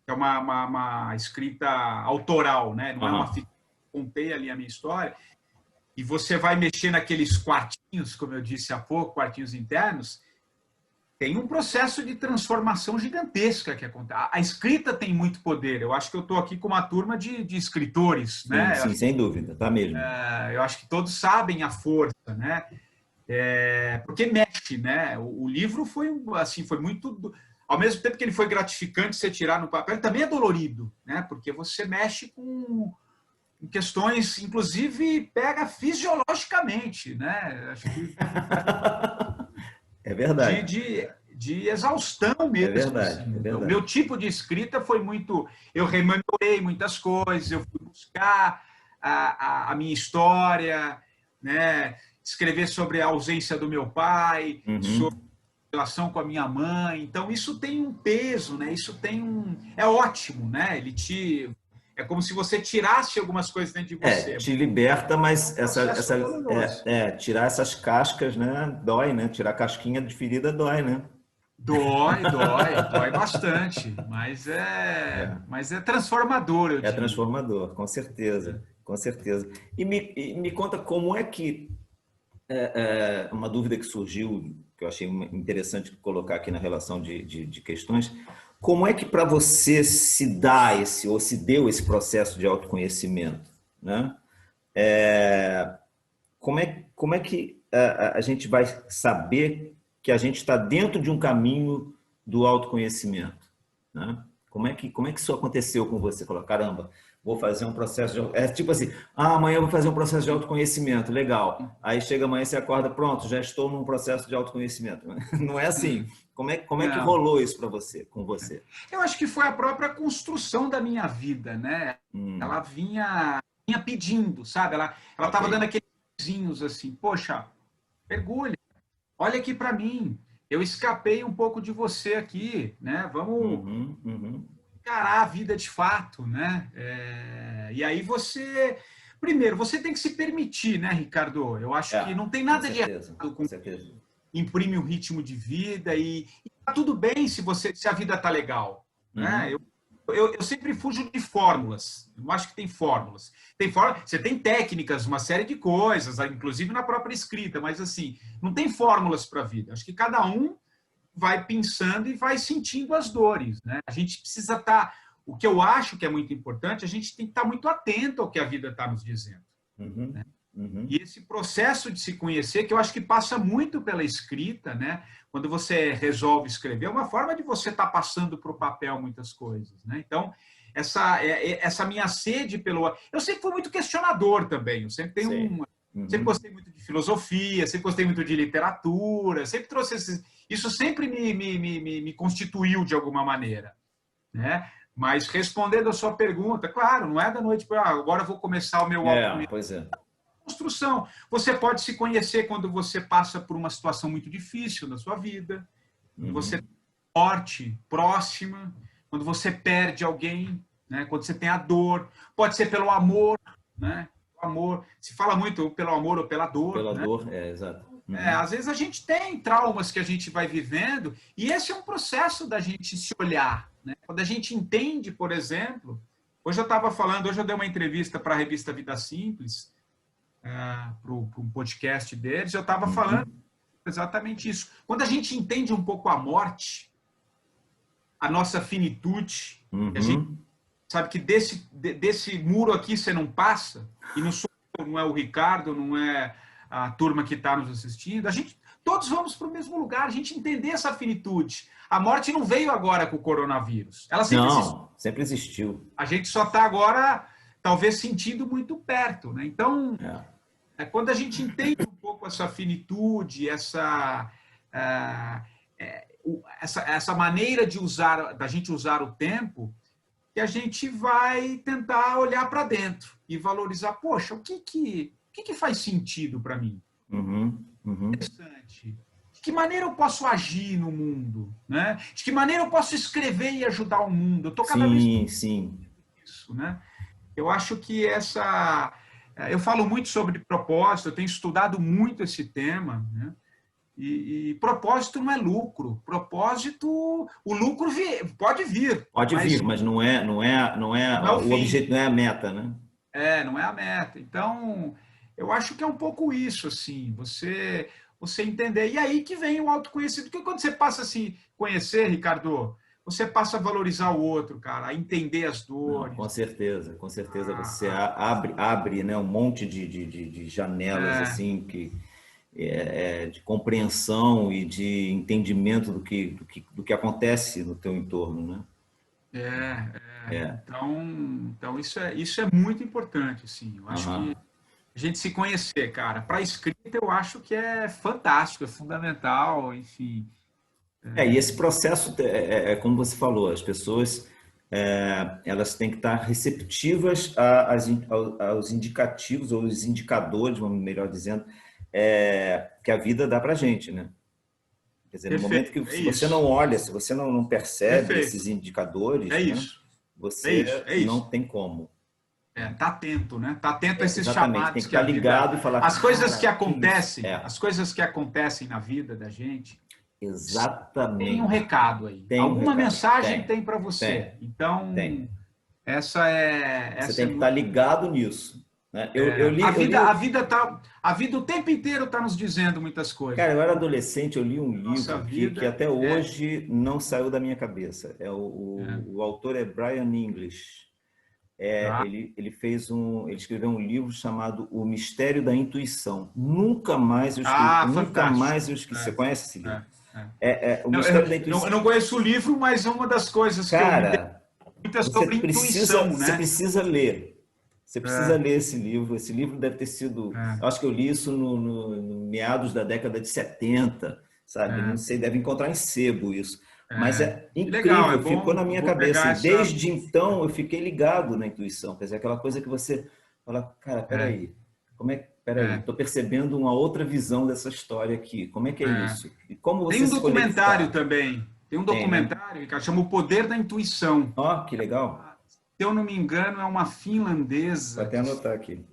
é uma escrita autoral, né? Não é uma ficção, contei ali a minha história, e você vai mexer naqueles quartinhos, como eu disse há pouco, quartinhos internos, tem um processo de transformação gigantesca que acontece. A escrita tem muito poder. Eu acho que eu estou aqui com uma turma de escritores, sim, né? Sim, sem dúvida, tá mesmo. Eu acho que todos sabem a força, né? Porque mexe, né? O livro foi assim, foi muito, ao mesmo tempo que ele foi gratificante você tirar no papel, ele também é dolorido, né? Porque você mexe com questões, inclusive pega fisiologicamente, né? Acho que é verdade. De exaustão mesmo. É verdade, assim. é verdade. O meu tipo de escrita foi muito... Eu rememorei muitas coisas, eu fui buscar a minha história, né? Escrever sobre a ausência do meu pai, sobre a relação com a minha mãe. Então, isso tem um peso, né? Isso tem um... É ótimo, né? É como se você tirasse algumas coisas dentro de você. Te liberta, mas tirar essas cascas, né? Dói, né? Tirar a casquinha de ferida dói, né? Dói bastante, mas é transformador, eu diria. É transformador, com certeza, com certeza. E me conta como é que uma dúvida que surgiu, que eu achei interessante colocar aqui na relação de questões. Como é que para você se dá ou se deu esse processo de autoconhecimento, né? Como é que a gente vai saber que a gente está dentro de um caminho do autoconhecimento, né? Como é que isso aconteceu com você? Falou, caramba, vou fazer um processo de... É tipo assim, amanhã eu vou fazer um processo de autoconhecimento, legal. Aí chega amanhã, você acorda, pronto, já estou num processo de autoconhecimento. Não é assim. Como é que rolou isso para você, com você? Eu acho que foi a própria construção da minha vida, né? Ela vinha pedindo, sabe? Ela estava dando aqueles vizinhos assim, poxa, mergulha, olha aqui para mim, eu escapei um pouco de você aqui, né? Vamos encarar a vida de fato, né? E aí primeiro, você tem que se permitir, né, Ricardo? Eu acho que não tem nada de errado com imprime um ritmo de vida e tá tudo bem se a vida tá legal, né? Eu sempre fujo de fórmulas. Eu acho que tem fórmulas. Você tem técnicas, uma série de coisas, inclusive na própria escrita, mas assim, não tem fórmulas para a vida. Acho que cada um vai pensando e vai sentindo as dores, né? A gente precisa estar... O que eu acho que é muito importante, a gente tem que estar muito atento ao que a vida está nos dizendo. Né? E esse processo de se conhecer, que eu acho que passa muito pela escrita, né? Quando você resolve escrever, é uma forma de você estar passando para o papel muitas coisas, né? Então, essa minha sede pelo... Eu sempre fui muito questionador também, eu sempre tenho sempre gostei muito de filosofia, sempre gostei muito de literatura, sempre trouxe isso sempre me constituiu de alguma maneira, né? Mas respondendo a sua pergunta, claro, não é da noite para agora eu vou começar o meu autoconhecimento. Pois é. Construção. Você pode se conhecer quando você passa por uma situação muito difícil na sua vida, quando você tem morte próxima, quando você perde alguém, né? Quando você tem a dor. Pode ser pelo amor, né? O amor. Se fala muito pelo amor ou pela dor. Pela né? dor, exato. Às vezes a gente tem traumas que a gente vai vivendo e esse é um processo da gente se olhar, né? Quando a gente entende, por exemplo, hoje eu dei uma entrevista para a revista Vida Simples, para um podcast deles, eu estava falando exatamente isso. Quando a gente entende um pouco a morte, a nossa finitude, a gente sabe que desse muro aqui você não passa, e não é o Ricardo, não é a turma que está nos assistindo, todos vamos para o mesmo lugar, a gente entender essa finitude. A morte não veio agora com o coronavírus. Ela sempre existiu. Sempre existiu. A gente só está agora, talvez, sentindo muito perto, né? Então, quando a gente entende um pouco essa finitude, essa maneira da gente usar o tempo, que a gente vai tentar olhar para dentro e valorizar, poxa, o que faz sentido para mim? Interessante. De que maneira eu posso agir no mundo? Né? De que maneira eu posso escrever e ajudar o mundo? Eu estou cada vez isso, né? Eu acho que eu falo muito sobre propósito, eu tenho estudado muito esse tema, né? E propósito não é lucro. Propósito, o lucro pode vir. Pode vir, mas não é o objetivo, não é a meta, né? Não é a meta. Então, eu acho que é um pouco isso, assim, você entender. E aí que vem o autoconhecimento. Porque quando você passa a se conhecer, Ricardo, você passa a valorizar o outro, cara, a entender as dores. Não, com certeza. Você abre, né, um monte de janelas assim de compreensão e de entendimento do que acontece no teu entorno, né? Então isso é muito importante, assim. Eu acho que a gente se conhecer, cara. Para a escrita, eu acho que é fantástico, é fundamental, enfim. E esse processo, como você falou, as pessoas elas têm que estar receptivas aos indicativos, ou os indicadores, vamos melhor dizendo, que a vida dá para a gente, né? Quer dizer, no momento que se você não olha, se você não percebe esses indicadores, você não tem como. Tá atento, né? Tá atento a esses exatamente, chamados tem que estar ligado e falar. As coisas que acontecem, as coisas que acontecem na vida da gente. Exatamente. Tem um recado aí. Alguma mensagem tem para você. Então, essa é. Você tem que estar ligado nisso. Né? A vida o tempo inteiro está nos dizendo muitas coisas. Cara, eu era adolescente, eu li um livro que até hoje não saiu da minha cabeça. O autor é Brian English. Ele escreveu um livro chamado O Mistério da Intuição. Nunca mais eu esqueci. Você conhece esse livro? O Mistério da Intuição. Eu não conheço o livro, mas é uma das coisas que eu sobre intuição, né? Você precisa ler. Você precisa ler esse livro. Esse livro deve ter sido... Eu acho que eu li isso no meados da década de 70, sabe? Não sei, deve encontrar em sebo isso. Mas é incrível, legal, ficou na minha cabeça. Desde então, eu fiquei ligado na intuição. Quer dizer, aquela coisa que você fala, cara, peraí, estou percebendo uma outra visão dessa história aqui. Como é que é isso? E como você tem um documentário também. Tem um documentário que chama O Poder da Intuição. Que legal. Se eu não me engano, é uma finlandesa. Vou até anotar aqui.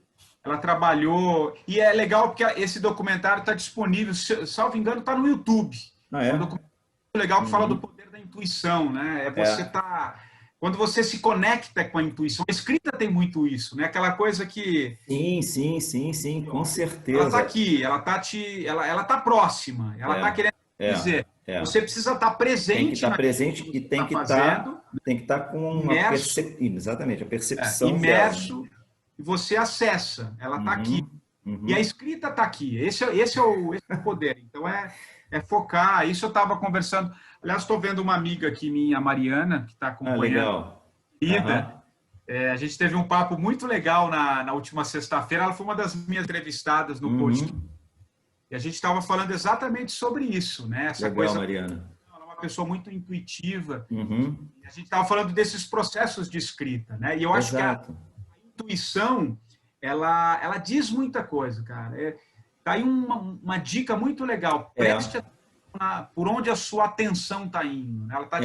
Ela trabalhou... E é legal porque esse documentário está disponível, salvo engano, está no YouTube. É um documentário legal que fala do poder da intuição, né? Quando você se conecta com a intuição. A escrita tem muito isso, né? Aquela coisa que... Sim, com certeza. Ela está aqui, ela está próxima, ela está querendo dizer... Você precisa estar presente. Tem que estar presente e tem que estar com uma percepção. Exatamente, a percepção imerso, e você acessa. Ela está aqui. E a escrita está aqui. Esse é o poder. Então, é focar. Isso eu estava conversando. Aliás, estou vendo uma amiga aqui minha, a Mariana, que está acompanhando. Legal. A gente teve um papo muito legal na última sexta-feira. Ela foi uma das minhas entrevistadas no podcast. E a gente estava falando exatamente sobre isso, né? Essa legal, coisa. Mariana. Ela é uma pessoa muito intuitiva. A gente estava falando desses processos de escrita, né? E eu acho que a intuição, ela diz muita coisa, cara. Tá aí uma dica muito legal. Preste atenção por onde a sua atenção está indo. Ela tá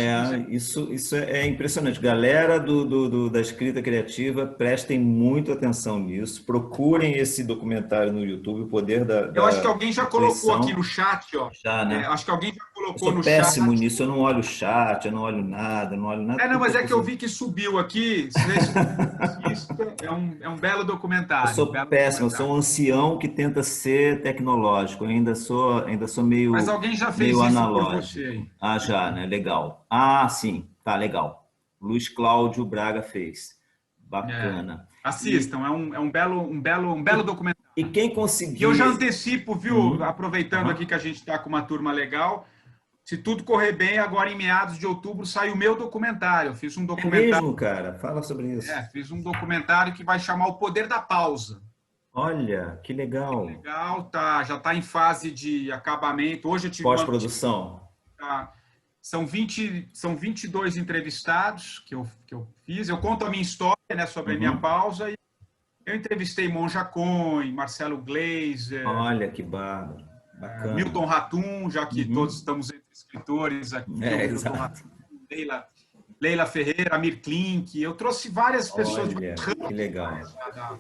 isso é impressionante. Galera da escrita criativa, prestem muito atenção nisso. Procurem esse documentário no YouTube, O Poder da Eu acho que alguém já colocou intuição. aqui no chat, ó. Já, né? Acho que alguém já colocou no chat. Eu sou péssimo chat. nisso, eu não olho o chat, eu não olho nada, Não, mas é que eu vi que subiu aqui. É um belo documentário. Eu sou péssimo, eu sou um ancião que tenta ser tecnológico, eu ainda sou meio. Mas alguém já fez meio isso analógico. por você. Já, né? Legal. Sim, tá legal. Luiz Cláudio Braga fez. Bacana. Assistam, é um belo documentário. E quem conseguir... E eu já antecipo, viu? Aproveitando aqui que a gente está com uma turma legal, se tudo correr bem, agora em meados de outubro sai o meu documentário. Eu fiz um documentário... É mesmo, cara? Fala sobre isso. Fiz um documentário que vai chamar O Poder da Pausa. Olha, que legal. Que legal, já está em fase de acabamento. Hoje eu tive pós-produção. São 22 entrevistados que eu fiz. Eu conto a minha história, né, sobre a minha pausa. E eu entrevistei Monja Cohen, Marcelo Gleiser. Olha, que bacana. Milton Ratum, já que todos estamos entre escritores aqui. Exato. Ratum, Leila Ferreira, Amir Klink. Eu trouxe várias pessoas que legal.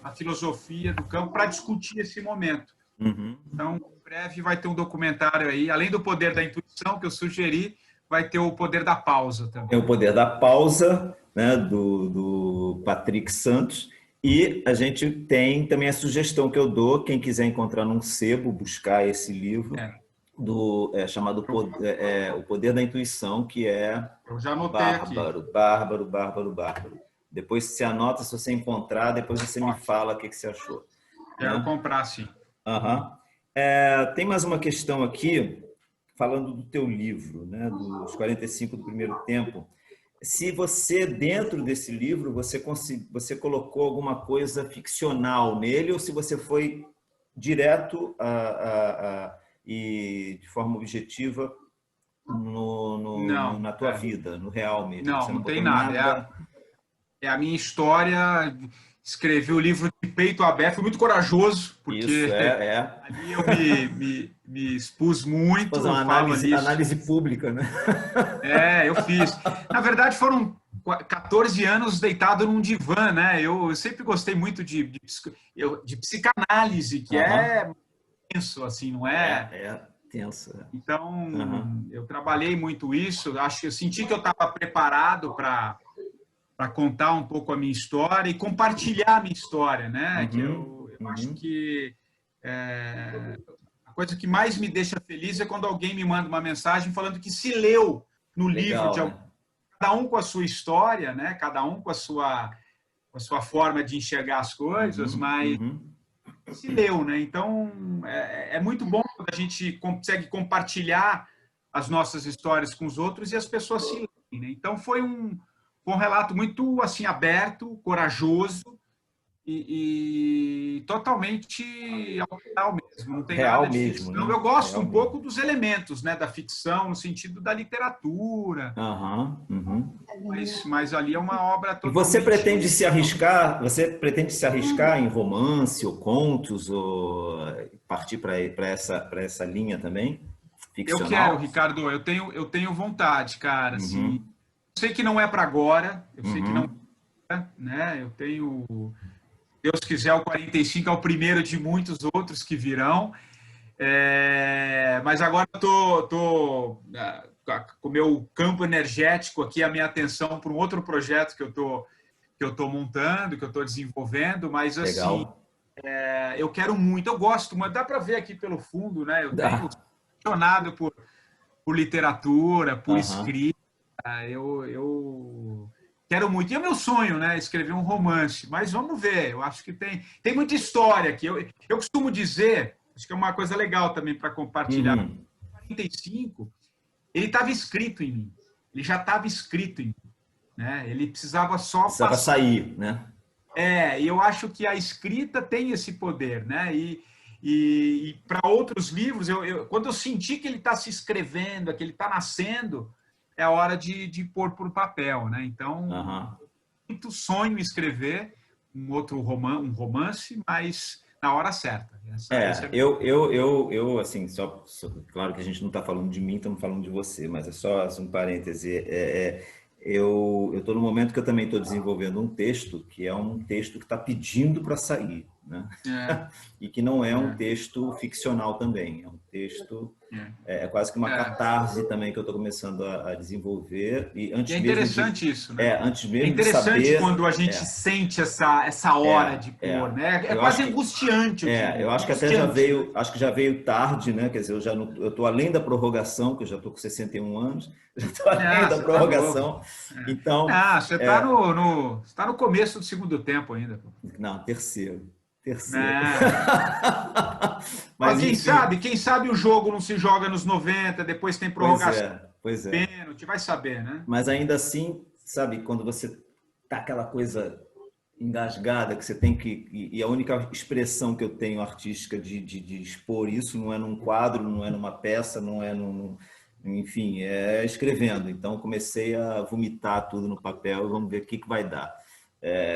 Da filosofia do campo para discutir esse momento. Então, em breve vai ter um documentário aí, além do Poder da Intuição que eu sugeri, vai ter o Poder da Pausa também. É o Poder da Pausa, né, do Patrick Santos. E a gente tem também a sugestão que eu dou, quem quiser encontrar num sebo, buscar esse livro, chamado O Poder da Intuição, que é eu já anotei bárbaro. Depois você anota, se você encontrar, depois você me fala o que você achou. Quero comprar, sim. Tem mais uma questão aqui, falando do teu livro, né, dos 45 do Primeiro Tempo. Se você, dentro desse livro, você colocou alguma coisa ficcional nele, ou se você foi direto e de forma objetiva na tua vida, no real mesmo? Não tem nada. É a minha história. Escrevi o livro de peito aberto, fui muito corajoso, porque ali eu me expus muito. Fazer uma análise pública, né? Eu fiz. Na verdade, foram 14 anos deitado num divã, né? Eu sempre gostei muito de psicanálise, que é tenso, assim, não é? É tenso. Então, eu trabalhei muito isso. Eu senti que eu estava preparado para contar um pouco a minha história e compartilhar a minha história, né? Que eu acho que a coisa que mais me deixa feliz é quando alguém me manda uma mensagem falando que se leu no livro de alguém, cada um com a sua história, né? Cada um com a sua forma de enxergar as coisas, mas se leu, né? Então é muito bom quando a gente consegue compartilhar as nossas histórias com os outros e as pessoas se leem, né? Então foi um relato muito assim aberto, corajoso e totalmente real mesmo. Não tem real nada de mesmo, ficção. Né? Eu gosto um pouco dos elementos, né, da ficção, no sentido da literatura. Mas ali é uma obra totalmente... E você pretende se arriscar? Você pretende se arriscar em romance ou contos ou partir para essa linha também? Ficcional? Eu quero, Ricardo. Eu tenho vontade, cara. Assim, eu sei que não é para agora. Eu sei que não é, né? Eu tenho... Deus quiser, o 45 é o primeiro de muitos outros que virão. Mas agora eu estou com o meu campo energético aqui, a minha atenção para um outro projeto que eu tô montando, que eu estou desenvolvendo, mas assim, eu quero muito, eu gosto, mas dá para ver aqui pelo fundo, né? Eu tenho apaixonado por literatura, por escrita. quero muito. E é o meu sonho, né? Escrever um romance. Mas vamos ver. Eu acho que tem muita história aqui. Eu costumo dizer, acho que é uma coisa legal também para compartilhar. Uhum. 45, ele estava escrito em mim. Ele já estava escrito em mim, né? Ele precisava só Precisava passar. sair, né? E eu acho que a escrita tem esse poder, né? E para outros livros, quando eu senti que ele está se escrevendo, que ele está nascendo, é a hora de pôr por papel, né? Então, Uhum. muito sonho em escrever um romance, mas na hora certa. Assim, claro que a gente não está falando de mim, estamos falando de você, mas é só um parêntese. Eu estou no momento que eu também estou desenvolvendo um texto, que é um texto que está pedindo para sair, né? E que não é um texto ficcional também, é um texto, quase que uma catarse também que eu estou começando a desenvolver. E antes é mesmo interessante isso, né? antes mesmo É interessante de saber, quando a gente sente essa hora de pôr, né? É quase angustiante, eu acho que até já veio tarde, né? Quer dizer, eu estou além da prorrogação, que eu já estou com 61 anos, já estou além da prorrogação. Então, você está no começo do segundo tempo ainda. Não, terceiro. Mas quem sabe o jogo não se joga nos 90, depois tem prorrogação, pois é. pênalti, vai saber, né? Mas ainda assim, sabe, quando você tá aquela coisa engasgada que você tem que, e a única expressão que eu tenho artística de expor isso não é num quadro, não é numa peça, não é enfim, é escrevendo. Então comecei a vomitar tudo no papel e vamos ver o que vai dar.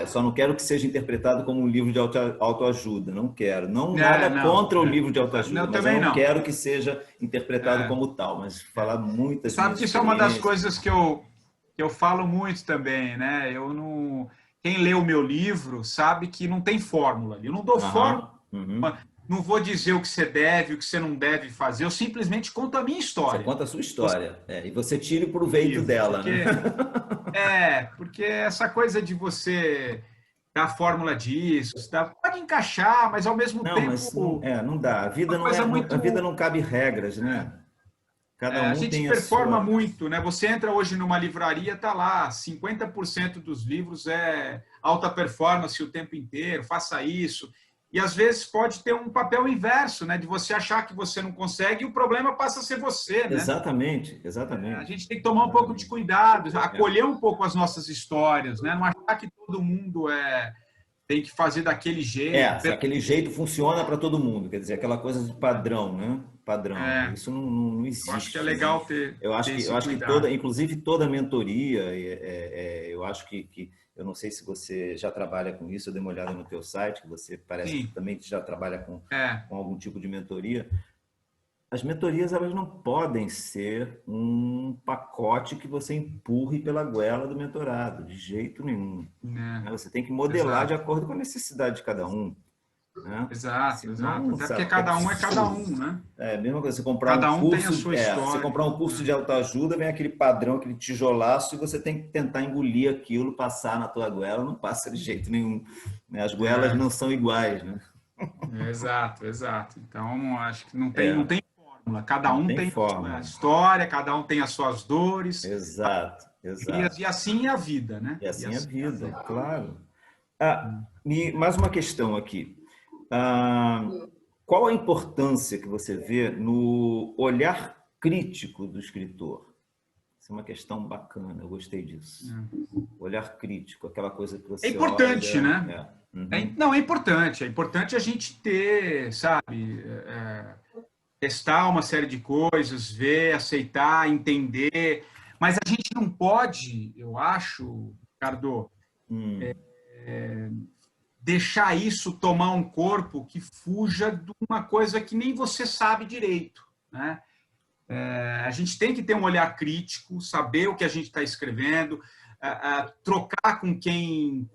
Só não quero que seja interpretado como um livro de autoajuda, não quero. Nada contra o livro de autoajuda, mas eu não quero que seja interpretado como tal, mas falar muitas Sabe que isso é uma das coisas que eu falo muito também, né? Quem lê o meu livro sabe que não tem fórmula. Eu não dou fórmula. Não vou dizer o que você deve, o que você não deve fazer. Eu simplesmente conto a minha história. Você conta a sua história. E você tira o proveito dela, né? Porque essa coisa de você dar a fórmula disso, pode encaixar, mas ao mesmo tempo... Mas não dá. A vida não cabe regras, né? Cada um a gente performa muito, né? Você entra hoje numa livraria, tá lá, 50% dos livros é alta performance o tempo inteiro, faça isso. E às vezes pode ter um papel inverso, né? De você achar que você não consegue e o problema passa a ser você, né? Exatamente. A gente tem que tomar um pouco de cuidado, acolher um pouco as nossas histórias, né? Não achar que todo mundo tem que fazer daquele jeito. Aquele jeito funciona para todo mundo, quer dizer, aquela coisa de padrão, né? Padrão. Isso não existe. Eu acho que é legal ter. Eu acho que inclusive toda mentoria, eu acho que eu não sei se você já trabalha com isso, eu dei uma olhada no teu site, que você parece que também já trabalha com algum tipo de mentoria. As mentorias, elas não podem ser um pacote que você empurre pela goela do mentorado, de jeito nenhum. Você tem que modelar de acordo com a necessidade de cada um. Né? Exato. Até porque cada um é cada um, né? Mesma coisa, você comprar cada um curso, tem a sua história. Você comprar um curso de autoajuda, vem aquele padrão, aquele tijolaço, e você tem que tentar engolir aquilo, passar na tua goela, não passa de jeito nenhum. Né? As goelas não são iguais, né? Exato. Então, acho que não tem fórmula. Cada um tem forma. a história, cada um tem as suas dores. Exato. E assim é a vida, né? E assim é a vida, claro. Mais uma questão aqui. Qual a importância que você vê no olhar crítico do escritor? Essa é uma questão bacana, eu gostei disso. Olhar crítico, aquela coisa que você importante, olha, né? Não, é importante. É importante a gente ter, sabe, testar uma série de coisas, ver, aceitar, entender. Mas a gente não pode, eu acho, Ricardo, deixar isso tomar um corpo que fuja de uma coisa que nem você sabe direito, né? A gente tem que ter um olhar crítico, saber o que a gente está escrevendo, trocar com quem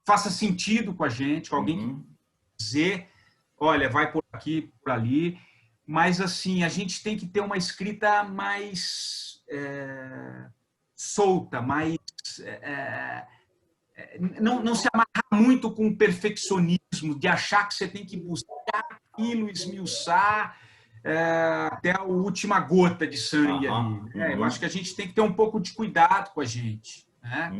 faça sentido com a gente, com alguém que dizer, olha, vai por aqui, por ali, mas assim a gente tem que ter uma escrita mais solta, mais não se amarrar muito com o perfeccionismo, de achar que você tem que buscar aquilo, esmiuçar. até a última gota de sangue ali. Né? Eu acho que a gente tem que ter um pouco de cuidado com a gente, né?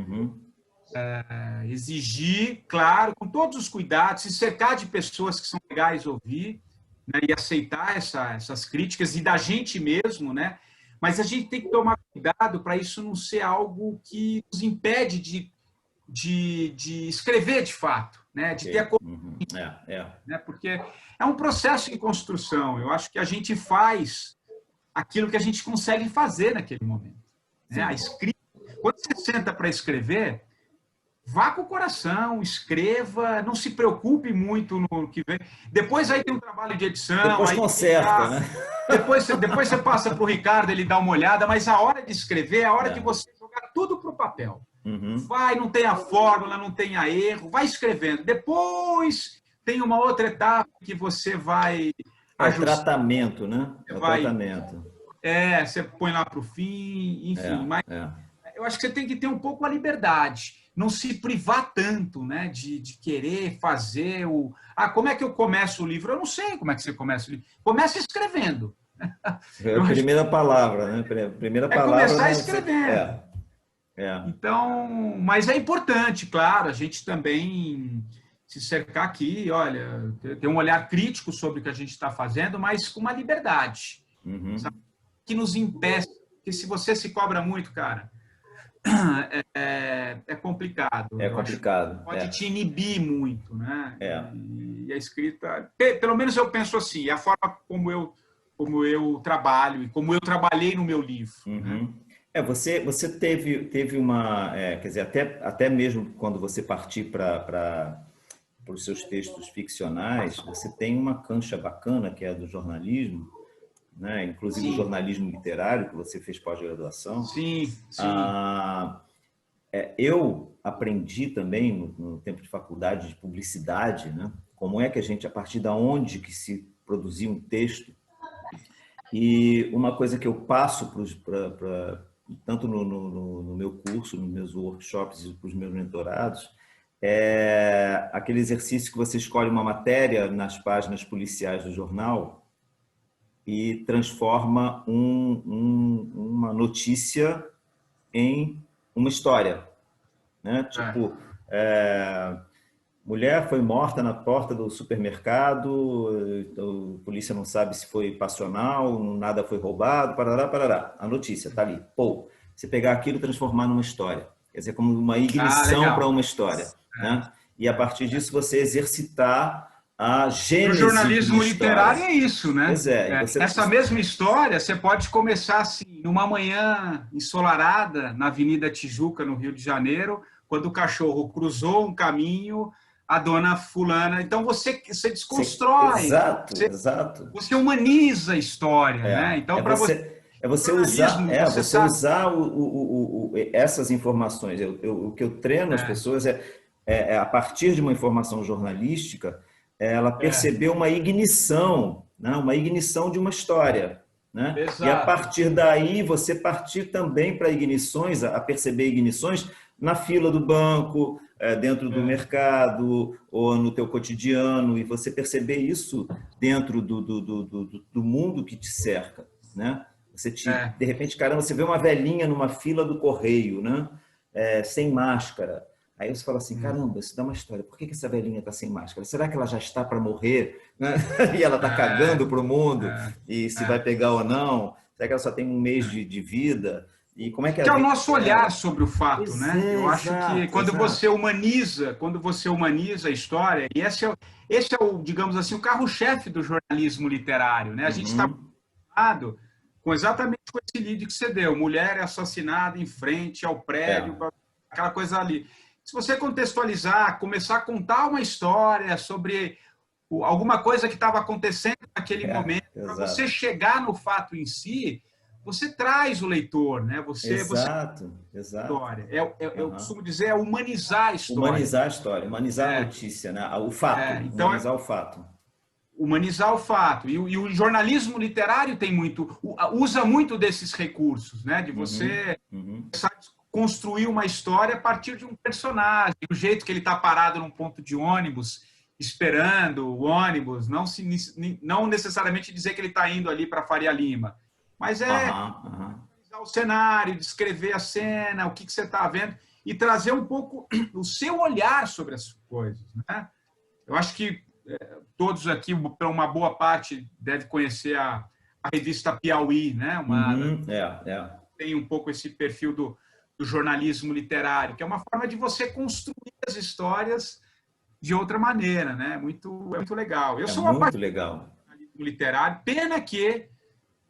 Exigir, claro, com todos os cuidados, se cercar de pessoas que são legais ouvir, né? E aceitar essas críticas, e da gente mesmo, né? Mas a gente tem que tomar cuidado para isso não ser algo que nos impede de escrever de fato, né? De ter a né? Porque é um processo em construção. Eu acho que a gente faz aquilo que a gente consegue fazer naquele momento, né? A escrita, quando você senta para escrever, vá com o coração, escreva, não se preocupe muito no que vem. Depois aí tem um trabalho de edição. Depois aí conserta, né? Depois você passa para o Ricardo, ele dá uma olhada, mas a hora de escrever é a hora de você jogar tudo para o papel. Vai, não tenha fórmula, não tenha erro, vai escrevendo. Depois tem uma outra etapa que você vai ajustar. O tratamento, né? O tratamento. Você põe lá para o fim, enfim. Mas eu acho que você tem que ter um pouco a liberdade, não se privar tanto, né, de querer fazer o... como é que eu começo o livro? Eu não sei como é que você começa o livro. Começa escrevendo. É a primeira palavra, né? Primeira palavra. Começar escrevendo. Então, mas é importante, claro, a gente também se cercar aqui, olha, ter um olhar crítico sobre o que a gente está fazendo, mas com uma liberdade, sabe? Que nos impeça, porque se você se cobra muito, cara, é complicado. É complicado. Pode te inibir muito, né? E a escrita, pelo menos eu penso assim, é a forma como eu trabalho e como eu trabalhei no meu livro. Né? Você teve uma, quer dizer, até mesmo quando você partir para os seus textos ficcionais, você tem uma cancha bacana que é a do jornalismo, né? Inclusive o jornalismo literário, que você fez pós-graduação. Sim. Eu aprendi também no tempo de faculdade de publicidade, né? Como é que a gente, a partir da onde que se produzia um texto. E uma coisa que eu passo tanto no meu curso, nos meus workshops e para os meus mentorados, é aquele exercício que você escolhe uma matéria nas páginas policiais do jornal e transforma uma notícia em uma história, né? Tipo, mulher foi morta na porta do supermercado, a polícia não sabe se foi passional, nada foi roubado, parará. A notícia está ali. Você pegar aquilo e transformar numa história. Quer dizer, como uma ignição para uma história. Né? E a partir disso você exercitar a gênese. O jornalismo literário é isso, né? Pois é. Essa mesma história você pode começar assim, numa manhã ensolarada na Avenida Tijuca, no Rio de Janeiro, quando o cachorro cruzou um caminho, a dona fulana. Então você desconstrói. Exato. Você humaniza a história, né? Então para você usar essas informações. O que eu treino as pessoas a partir de uma informação jornalística, ela percebeu uma ignição, né? Uma ignição de uma história. Né? E a partir daí você partir também para ignições, a perceber ignições na fila do banco, dentro do mercado ou no teu cotidiano, e você perceber isso dentro do mundo que te cerca. Né? De repente, caramba, você vê uma velhinha numa fila do correio, né? Sem máscara. Aí você fala assim, caramba, isso dá uma história. Por que essa velhinha está sem máscara? Será que ela já está para morrer? Né? E ela está cagando para o mundo? E se vai pegar ou não? Será que ela só tem um mês de vida? E como é que é o nosso olhar sobre o fato, né? Eu acho que quando você humaniza a história, e esse é o, digamos assim, o carro-chefe do jornalismo literário, né? A gente está preocupado exatamente com esse lead que você deu. Mulher é assassinada em frente ao prédio, aquela coisa ali. Se você contextualizar, começar a contar uma história sobre alguma coisa que estava acontecendo naquele momento, para você chegar no fato em si, você traz o leitor, né? Exato. Eu costumo dizer, humanizar a história. Humanizar a história, humanizar a notícia, né? O fato, então, humanizar o fato. Humanizar o fato. E o jornalismo literário usa muito desses recursos, né? De você construir uma história a partir de um personagem, do jeito que ele está parado num ponto de ônibus, esperando o ônibus, não necessariamente dizer que ele está indo ali para Faria Lima, mas o cenário, descrever a cena, o que você está vendo, e trazer um pouco o seu olhar sobre as coisas, né? Eu acho que todos aqui, para uma boa parte, devem conhecer a revista Piauí, né? Tem um pouco esse perfil do jornalismo literário, que é uma forma de você construir as histórias de outra maneira, né? É muito legal. Eu sou muito legal. Jornalismo literário, pena que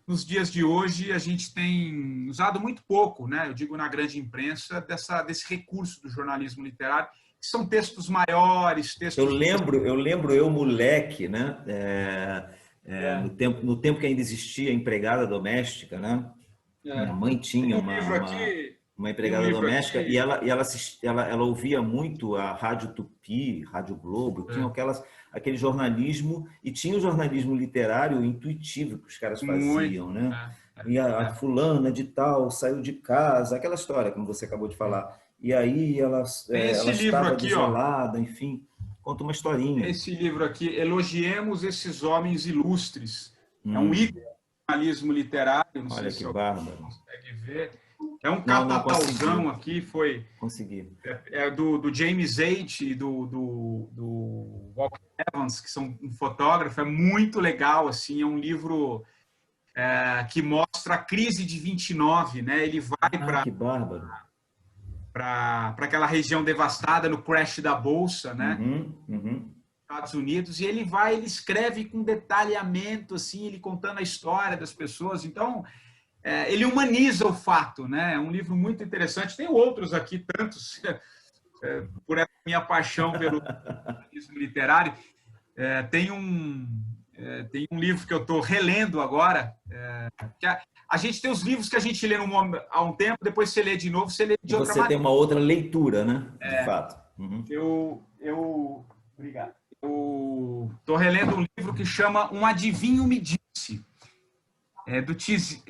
nos dias de hoje a gente tem usado muito pouco, né? Eu digo na grande imprensa, desse recurso do jornalismo literário, que são textos maiores, textos... Eu lembro moleque, né? No tempo que ainda existia empregada doméstica, né? Minha mãe tinha uma empregada doméstica e ela ouvia muito a Rádio Tupi, Rádio Globo, tinha aquele jornalismo, e tinha o jornalismo literário intuitivo que os caras faziam, né? E a fulana de tal saiu de casa, aquela história, como você acabou de falar. E aí ela estava desolada, enfim, conta uma historinha. Esse livro aqui, Elogiemos Esses Homens Ilustres. É um ícone do jornalismo literário, não sei se bárbaro. Consegue ver. É um catatauzão aqui, foi... Consegui. Do James Age e do Walker Evans, que são um fotógrafo, é muito legal, assim, é um livro que mostra a crise de 29, né? Ele vai para aquela região devastada no crash da Bolsa, né? Estados Unidos, e ele escreve com detalhamento, assim, ele contando a história das pessoas, então... ele humaniza o fato, né? É um livro muito interessante. Tem outros aqui, tantos, por essa minha paixão pelo jornalismo literário. Tem um livro que eu estou relendo agora. Que a gente tem os livros que a gente lê há um tempo, depois você lê de novo, você lê de outra maneira. Você tem uma outra leitura, né? De fato. Obrigado. Eu estou relendo um livro que chama Um Adivinho Me Disse.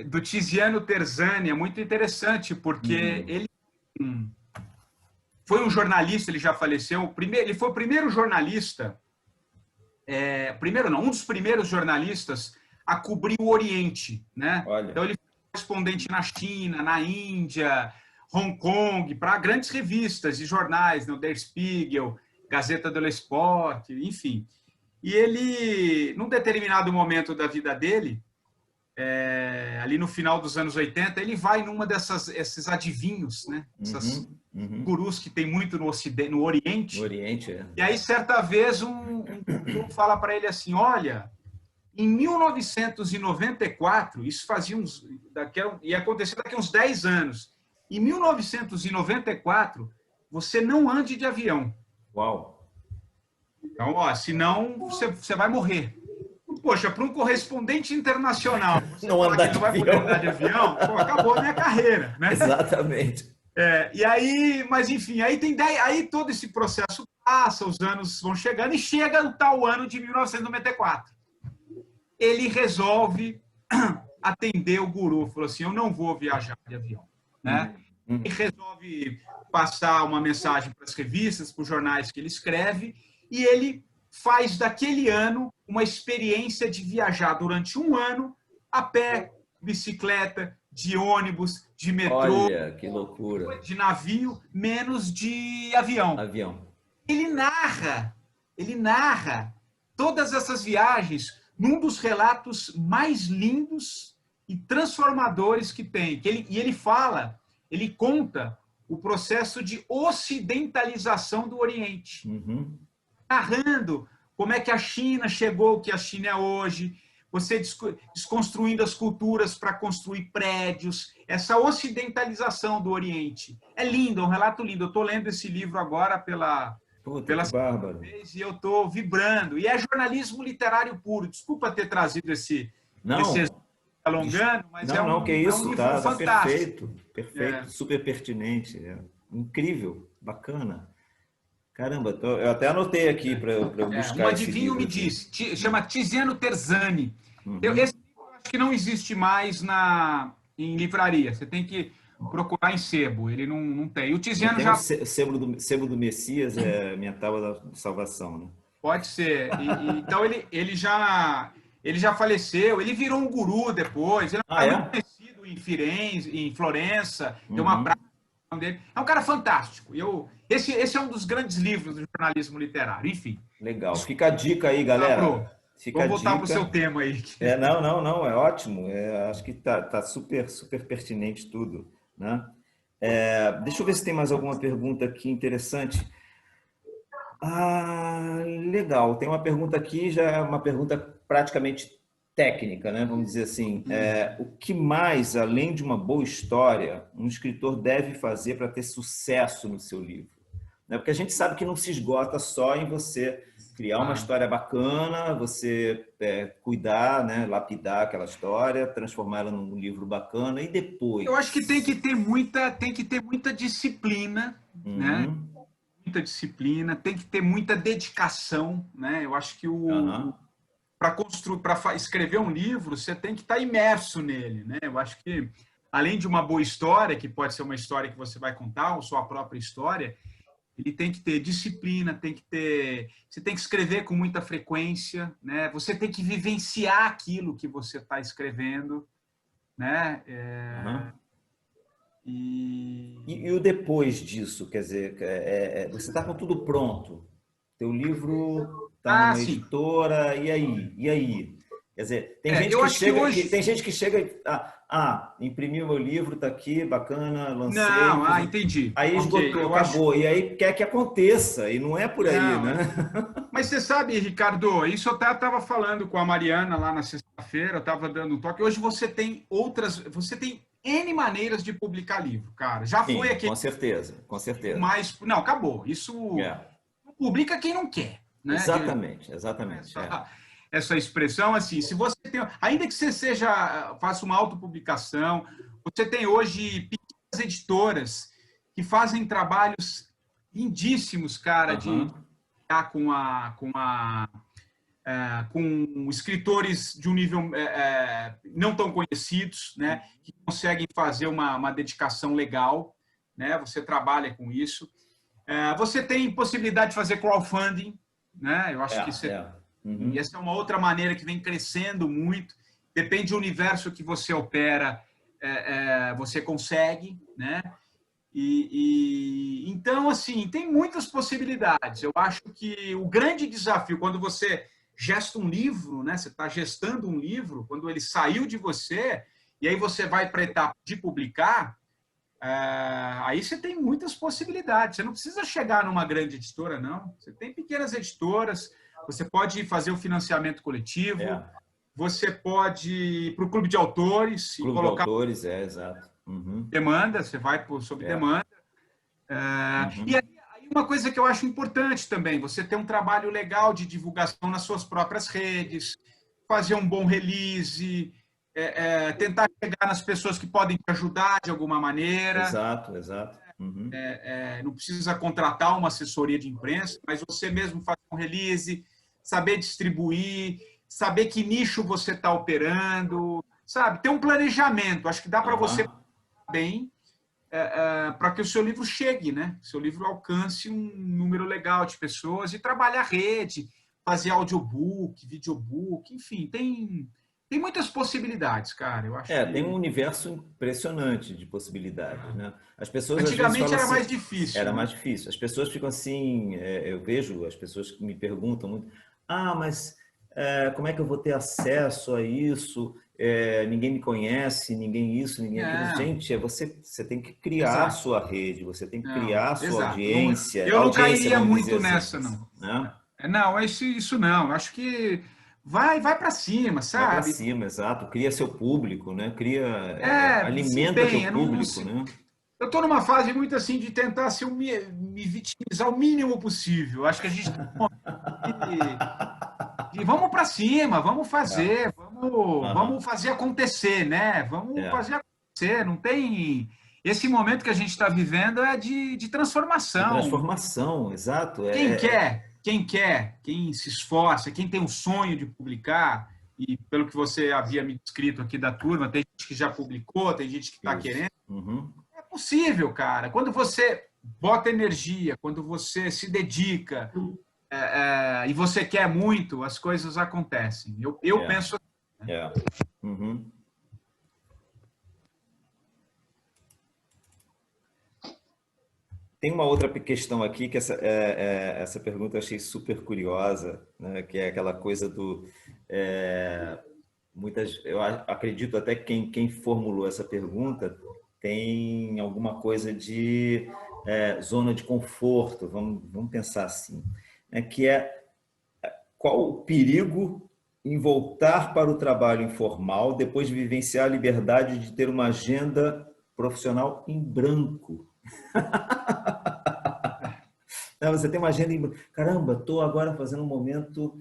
Do Tiziano Terzani, é muito interessante, porque ele foi um jornalista, ele já faleceu, ele foi o primeiro jornalista, um dos primeiros jornalistas a cobrir o Oriente, né? Então ele foi correspondente na China, na Índia, Hong Kong, para grandes revistas e jornais, né? Der Spiegel, Gazeta dello Sport, enfim. E ele, num determinado momento da vida dele, ali no final dos anos 80, ele vai numa esses adivinhos, né? Essas gurus que tem muito no Oriente. No Oriente, E aí, certa vez, um fala para ele assim, olha, em 1994, isso ia acontecer daqui a uns 10 anos, em 1994, você não ande de avião. Uau! Então, senão você vai morrer. Poxa, para um correspondente internacional, não vai poder andar de avião, acabou a minha carreira, né? Exatamente. E aí, mas enfim, aí todo esse processo passa, os anos vão chegando e chega o tal ano de 1994. Ele resolve atender o guru, falou assim, eu não vou viajar de avião, né? E resolve passar uma mensagem para as revistas, para os jornais que ele escreve, e ele faz daquele ano uma experiência de viajar durante um ano a pé, bicicleta, de ônibus, de metrô, olha, que loucura, de navio, menos de avião. Ele narra todas essas viagens num dos relatos mais lindos e transformadores que tem. Ele conta o processo de ocidentalização do Oriente. Narrando como é que a China chegou ao que a China é hoje, você desconstruindo as culturas para construir prédios, essa ocidentalização do Oriente. É lindo, é um relato lindo. Eu estou lendo esse livro agora pela segunda vez e eu estou vibrando. E é jornalismo literário puro. Desculpa ter trazido esse alongando, mas é um livro fantástico. Perfeito, super pertinente, incrível, bacana. Caramba, eu até anotei aqui para eu buscar. Um adivinho me disse, chama Tiziano Terzani. Esse livro acho que não existe mais em livraria. Você tem que procurar em sebo. Ele não tem. E o Tiziano já. O sebo do Messias é minha tábua da salvação, né? Pode ser. Então, ele já faleceu, ele virou um guru depois, ele é um cara muito conhecido em Firenze, em Florença, tem uma praça dele. É um cara fantástico. Esse é um dos grandes livros do jornalismo literário, enfim. Legal. Fica a dica aí, galera. Vamos voltar para o seu tema aí. Não, é ótimo. Acho que tá super, super pertinente tudo, né? Deixa eu ver se tem mais alguma pergunta aqui interessante. Legal. Tem uma pergunta aqui, já é uma pergunta praticamente técnica, né? Vamos dizer assim. O que mais, além de uma boa história, um escritor deve fazer para ter sucesso no seu livro? Porque a gente sabe que não se esgota só em você criar uma história bacana, você cuidar, né, lapidar aquela história, transformá-la num livro bacana e depois... Eu acho que tem que ter muita disciplina, né? Muita disciplina, tem que ter muita dedicação, né? Eu acho que para escrever um livro, você tem que estar imerso nele, né? Eu acho que, além de uma boa história, que pode ser uma história que você vai contar, ou sua própria história, ele tem que ter disciplina, você tem que escrever com muita frequência, né? Você tem que vivenciar aquilo que você está escrevendo, né? E o depois disso, quer dizer, você está com tudo pronto, teu livro está numa editora, e aí? Quer dizer, tem gente que chega e imprimiu meu livro, está aqui, bacana, lancei. Não, entendi. Aí esgotou, acabou. E aí quer que aconteça, e não é por aí, né? Mas você sabe, Ricardo, isso eu estava falando com a Mariana lá na sexta-feira, eu estava dando um toque. Hoje você tem N maneiras de publicar livro, cara. Já foi aqui. Com certeza. Mas, não, acabou. Isso publica quem não quer. Né? Exatamente. Essa expressão, assim, se você tem, ainda que você faça uma autopublicação, você tem hoje pequenas editoras que fazem trabalhos lindíssimos, cara, com escritores de um nível não tão conhecidos, né, que conseguem fazer uma dedicação legal, né, você trabalha com isso. Você tem possibilidade de fazer crowdfunding, né, eu acho que e essa é uma outra maneira que vem crescendo muito, depende do universo que você opera, você consegue, né? Então, assim, tem muitas possibilidades. Eu acho que o grande desafio, quando você gesta um livro, né? Você está gestando um livro, quando ele saiu de você, e aí você vai para a etapa de publicar, aí você tem muitas possibilidades. Você não precisa chegar numa grande editora, não. Você tem pequenas editoras, você pode fazer o financiamento coletivo, você pode ir para o clube de autores e colocar... Clube de autores, exato. Demanda, você vai sobre demanda. E aí uma coisa que eu acho importante também, você ter um trabalho legal de divulgação nas suas próprias redes, fazer um bom release, tentar chegar nas pessoas que podem te ajudar de alguma maneira. Exato. Não precisa contratar uma assessoria de imprensa, mas você mesmo fazer um release, saber distribuir, saber que nicho você está operando, sabe? Ter um planejamento. Acho que dá para você bem para que o seu livro chegue, né? O seu livro alcance um número legal de pessoas e trabalhar a rede, fazer audiobook, videobook, enfim, tem muitas possibilidades, cara. Eu acho tem um universo impressionante de possibilidades, né? As pessoas antigamente era assim, mais difícil. Era mais difícil. As pessoas ficam assim, eu vejo as pessoas que me perguntam muito, mas como é que eu vou ter acesso a isso? Ninguém me conhece, ninguém isso, ninguém aquilo. Gente, você tem que criar a sua rede, você tem que criar a sua audiência. Eu não cairia muito nessa, não. Não, isso não. Eu acho que vai para cima, sabe? Vai para cima, exato. Cria seu público, né? Alimenta seu público, né? Eu estou numa fase muito assim de tentar me vitimizar o mínimo possível. Acho que a gente vamos para cima, vamos fazer, vamos fazer acontecer, né? Vamos fazer acontecer. Não tem esse momento que a gente está vivendo é de transformação. De transformação, exato. Quem se esforça, quem tem o sonho de publicar, e pelo que você havia me descrito aqui da turma, tem gente que já publicou, tem gente que está querendo. É possível, cara. Quando você bota energia, quando você se dedica, e você quer muito, as coisas acontecem. Eu penso assim, né? Uhum. Tem uma outra questão aqui, que essa pergunta eu achei super curiosa, né? Que é aquela coisa do... eu acredito até que quem formulou essa pergunta tem alguma coisa de zona de conforto, vamos pensar assim, né? Que é qual o perigo em voltar para o trabalho informal depois de vivenciar a liberdade de ter uma agenda profissional em branco? Não, você tem uma agenda em... Caramba, estou agora fazendo um momento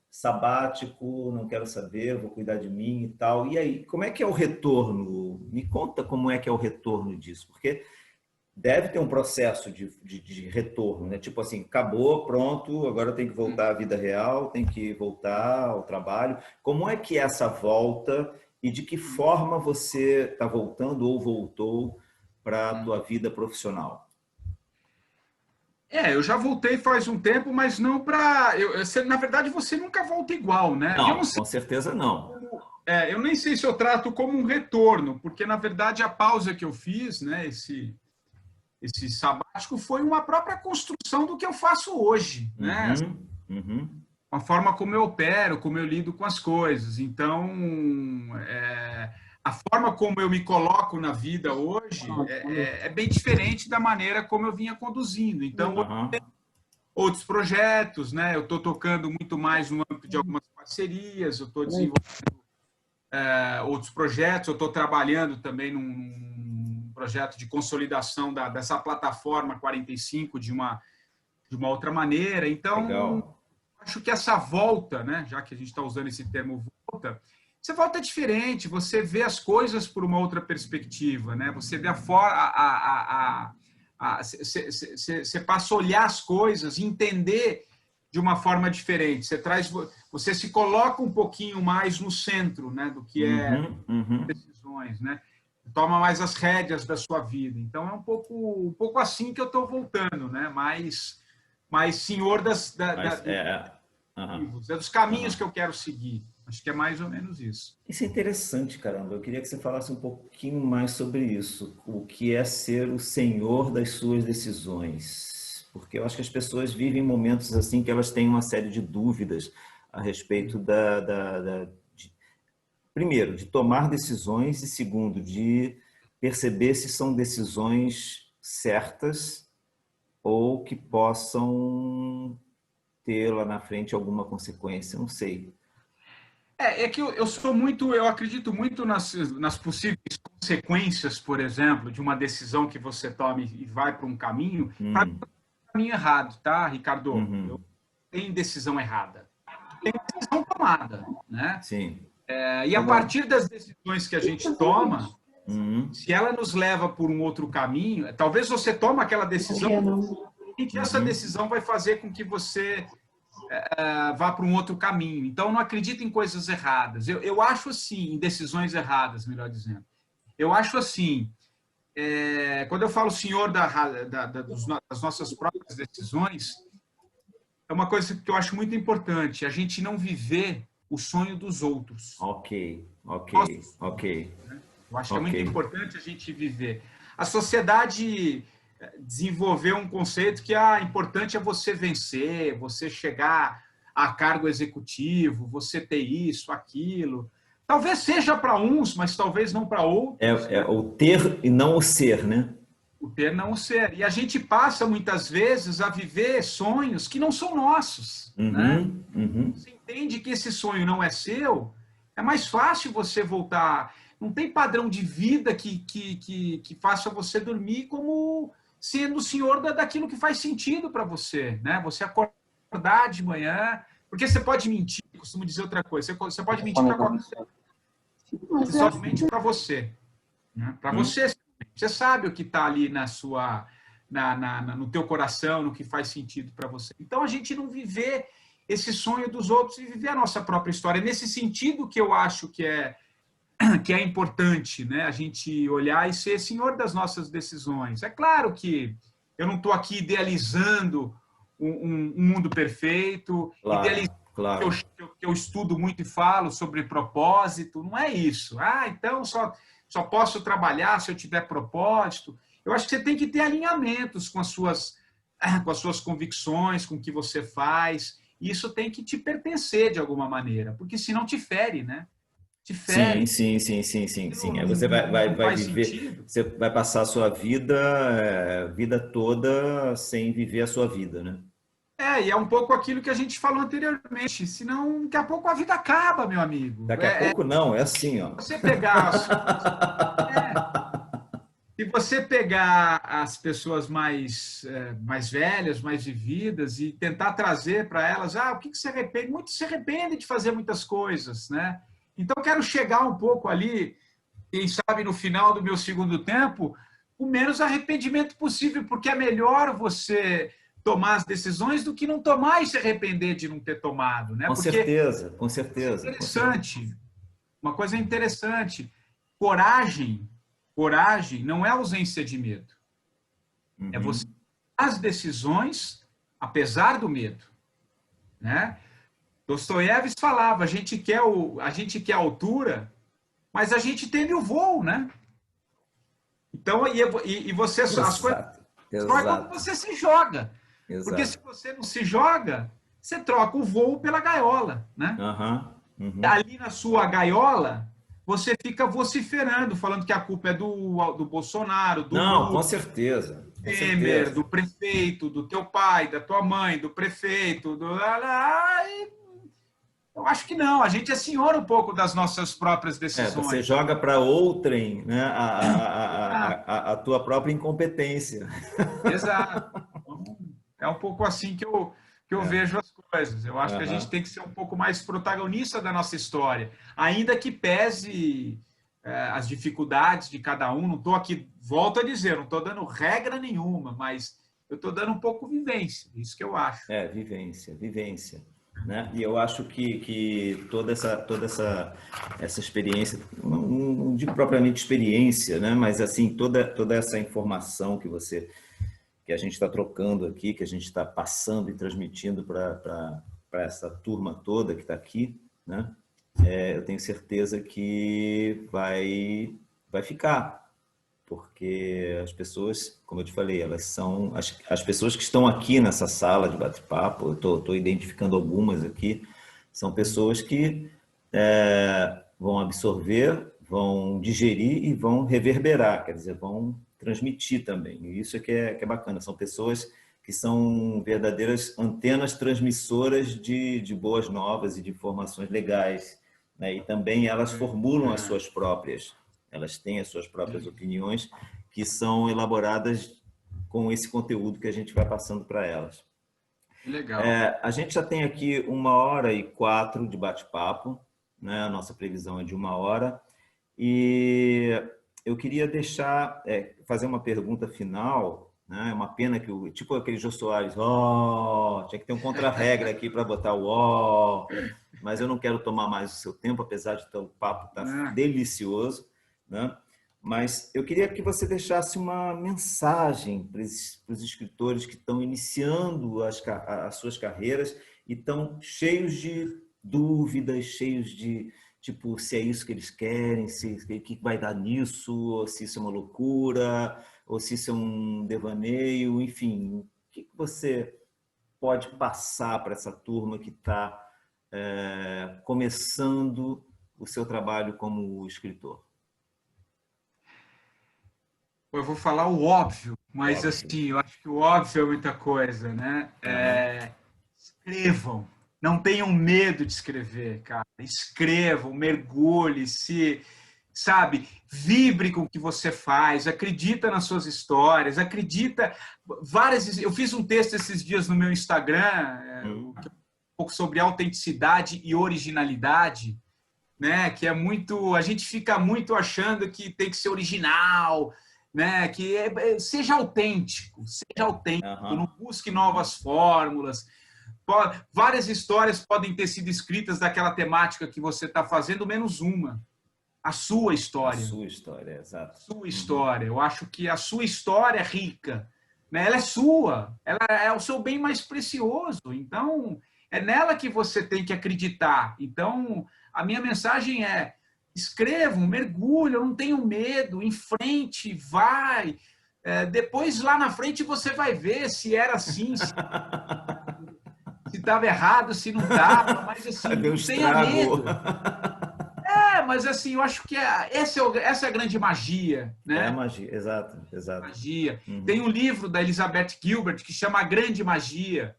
sabático, não quero saber, vou cuidar de mim e tal. E aí, como é que é o retorno? Me conta como é que é o retorno disso, porque deve ter um processo de retorno, né? Tipo assim, acabou, pronto, agora tem que voltar à vida real, tem que voltar ao trabalho. Como é que é essa volta e de que forma você está voltando ou voltou para a tua vida profissional? Eu já voltei faz um tempo, mas não para... Na verdade, você nunca volta igual, né? E eu não Não, sei, com certeza não. eu nem sei se eu trato como um retorno, porque, na verdade, a pausa que eu fiz, né, esse sabático, foi uma própria construção do que eu faço hoje, né? Uhum, uhum. A forma como eu opero, como eu lido com as coisas. Então, a forma como eu me coloco na vida hoje é bem diferente da maneira como eu vinha conduzindo. Então, Uhum. outros projetos, né? Eu estou tocando muito mais no âmbito de algumas parcerias, eu estou desenvolvendo outros projetos, eu estou trabalhando também num projeto de consolidação dessa plataforma 45 de uma outra maneira. Então, Legal. acho que essa volta, né? Já que a gente está usando esse termo volta, você volta diferente, você vê as coisas por uma outra perspectiva, né? Você vê você passa a olhar as coisas e entender de uma forma diferente. Você se coloca um pouquinho mais no centro, né, do que é Uhum, uhum. decisões, né? Toma mais as rédeas da sua vida. Então é um pouco assim que eu estou voltando, né? Mais senhor Mas aham, dos caminhos que aham. eu quero seguir. Acho que é mais ou menos isso. Isso é interessante, caramba. Eu queria que você falasse um pouquinho mais sobre isso. O que é ser o senhor das suas decisões? Porque eu acho que as pessoas vivem momentos assim que elas têm uma série de dúvidas a respeito primeiro, de tomar decisões e segundo, de perceber se são decisões certas ou que possam ter lá na frente alguma consequência. Não sei. É que eu sou muito, eu acredito muito nas possíveis consequências, por exemplo, de uma decisão que você tome e vai para um caminho, para Hum, um caminho errado, tá, Ricardo? Eu uhum, tenho decisão errada. Tem decisão tomada, né? sim. E a partir das decisões que a gente toma, Uhum, se ela nos leva por um outro caminho, talvez você tome aquela decisão e que essa uhum. decisão vai fazer com que você vá para um outro caminho. Então, eu não acredito em coisas erradas. Eu acho assim, em decisões erradas, melhor dizendo. Eu acho assim, quando eu falo senhor das nossas próprias decisões, é uma coisa que eu acho muito importante, a gente não viver o sonho dos outros. Ok, ok, Nossos ok, sonhos, né? Eu acho que é ok. muito importante a gente viver. A sociedade desenvolveu um conceito que importante é você vencer, você chegar a cargo executivo, você ter isso, aquilo. Talvez seja para uns, mas talvez não para outros, É né? o ter e não o ser, né? O ter não o ser. E a gente passa muitas vezes a viver sonhos que não são nossos, né? Uhum, uhum. Você entende que esse sonho não é seu, é mais fácil você voltar. Não tem padrão de vida que faça você dormir como sendo o senhor daquilo que faz sentido para você, né? Você acordar de manhã, porque você pode mentir, costumo dizer outra coisa, você pode mentir para qualquer coisa, somente para você, né? Para Uhum. você, você sabe o que está ali no teu coração, no que faz sentido para você. Então a gente não viver esse sonho dos outros e viver a nossa própria história. Nesse sentido que eu acho que é importante, né? A gente olhar e ser senhor das nossas decisões. É claro que eu não estou aqui idealizando um mundo perfeito, Claro, idealizar claro. que eu estudo muito e falo sobre propósito. Não é isso. Então só posso trabalhar se eu tiver propósito. Eu acho que você tem que ter alinhamentos com as suas convicções, com o que você faz. Isso tem que te pertencer de alguma maneira, porque senão te fere, né? Te Sim, fere. sim, sim, sim, sim, Aquilo sim. Aí você vai, não vai faz viver, sentido. você vai passar a sua vida, vida toda sem viver a sua vida, né? E é um pouco aquilo que a gente falou anteriormente. Senão, daqui a pouco a vida acaba, meu amigo. Daqui a pouco não, é assim, ó. Você pegar Se você pegar as pessoas mais velhas, mais vividas, e tentar trazer para elas, o que se arrepende? Muitos se arrependem de fazer muitas coisas, né? Então, eu quero chegar um pouco ali, quem sabe no final do meu segundo tempo, o menos arrependimento possível, porque é melhor você tomar as decisões do que não tomar e se arrepender de não ter tomado, né? Com Porque certeza, com é certeza, com certeza. interessante, uma coisa interessante, coragem, coragem não é ausência de medo. É você Uhum. tomar as decisões apesar do medo, né? Dostoiévski falava, a gente quer a altura, mas a gente teme o voo, né? Então, você as coisas Exato, só é quando exato, você se joga. Porque se exato. você não se joga, você troca o voo pela gaiola, né? Aham, uhum. Ali na sua gaiola, você fica vociferando, falando que a culpa é do Bolsonaro, do Não, Lula, com certeza, com Temer, certeza. do prefeito, do teu pai, da tua mãe, do prefeito, eu acho que não, a gente é senhor um pouco das nossas próprias Você decisões. joga para outrem, né, Exato, a tua própria incompetência. exato. Então, é um pouco assim que eu É, vejo as coisas. Eu acho que a gente aham. tem que ser um pouco mais protagonista da nossa história, ainda que pese as dificuldades de cada um. Não estou aqui, volto a dizer, não estou dando regra nenhuma, mas eu estou dando um pouco vivência, isso que eu acho. Vivência, vivência. Né? E eu acho que essa experiência, não digo propriamente experiência, né? Mas assim, toda essa informação que a gente está trocando aqui, que a gente está passando e transmitindo para essa turma toda que está aqui, né? Eu tenho certeza que vai ficar, porque as pessoas, como eu te falei, elas são as pessoas que estão aqui nessa sala de bate-papo, eu estou identificando algumas aqui, são pessoas que vão absorver, vão digerir e vão reverberar, quer dizer, vão transmitir também. E isso é que é bacana, são pessoas que são verdadeiras antenas transmissoras de boas novas e de informações legais, né? E também elas formulam as suas próprias, elas têm as suas próprias opiniões que são elaboradas com esse conteúdo que a gente vai passando para elas. Legal. A gente já tem aqui 1h04 de bate-papo, né? A nossa previsão é de 1 hora. E eu queria fazer uma pergunta final, né? É uma pena que, tipo aquele Jô Soares, tinha que ter um contra-regra aqui para botar o mas eu não quero tomar mais o seu tempo, apesar de o papo estar delicioso, né? Mas eu queria que você deixasse uma mensagem para os escritores que estão iniciando as suas carreiras e estão cheios de dúvidas, cheios de, tipo, se é isso que eles querem, o que vai dar nisso, ou se isso é uma loucura, ou se isso é um devaneio, enfim. O que você pode passar para essa turma que está começando o seu trabalho como escritor? Eu vou falar o óbvio, mas Óbvio. assim, eu acho que o óbvio é muita coisa, né? Aham. Escrevam, não tenham medo de escrever, cara. Escrevam, mergulhe, sabe, vibre com o que você faz, acredita nas suas histórias, acredita eu fiz um texto esses dias no meu Instagram, um pouco sobre autenticidade e originalidade, né? Que é muito, a gente fica muito achando que tem que ser original, né? Que seja autêntico, não Aham. busque novas fórmulas. Várias histórias podem ter sido escritas daquela temática que você está fazendo, menos uma. A sua A história. sua história, exato. Sua história. Eu acho que a sua história é rica. né? Ela é sua, ela é o seu bem mais precioso. Então, é nela que você tem que acreditar. Então, a minha mensagem é: escrevam, mergulham, não tenham medo, em frente, vai. Depois, lá na frente, você vai ver se era assim, se estava errado, se não estava, mas assim, Deu um não tenha estrago. medo. Mas assim, eu acho que essa é a grande magia, É a né? magia, exato, exato. Magia. Uhum. Tem um livro da Elizabeth Gilbert que chama A Grande Magia,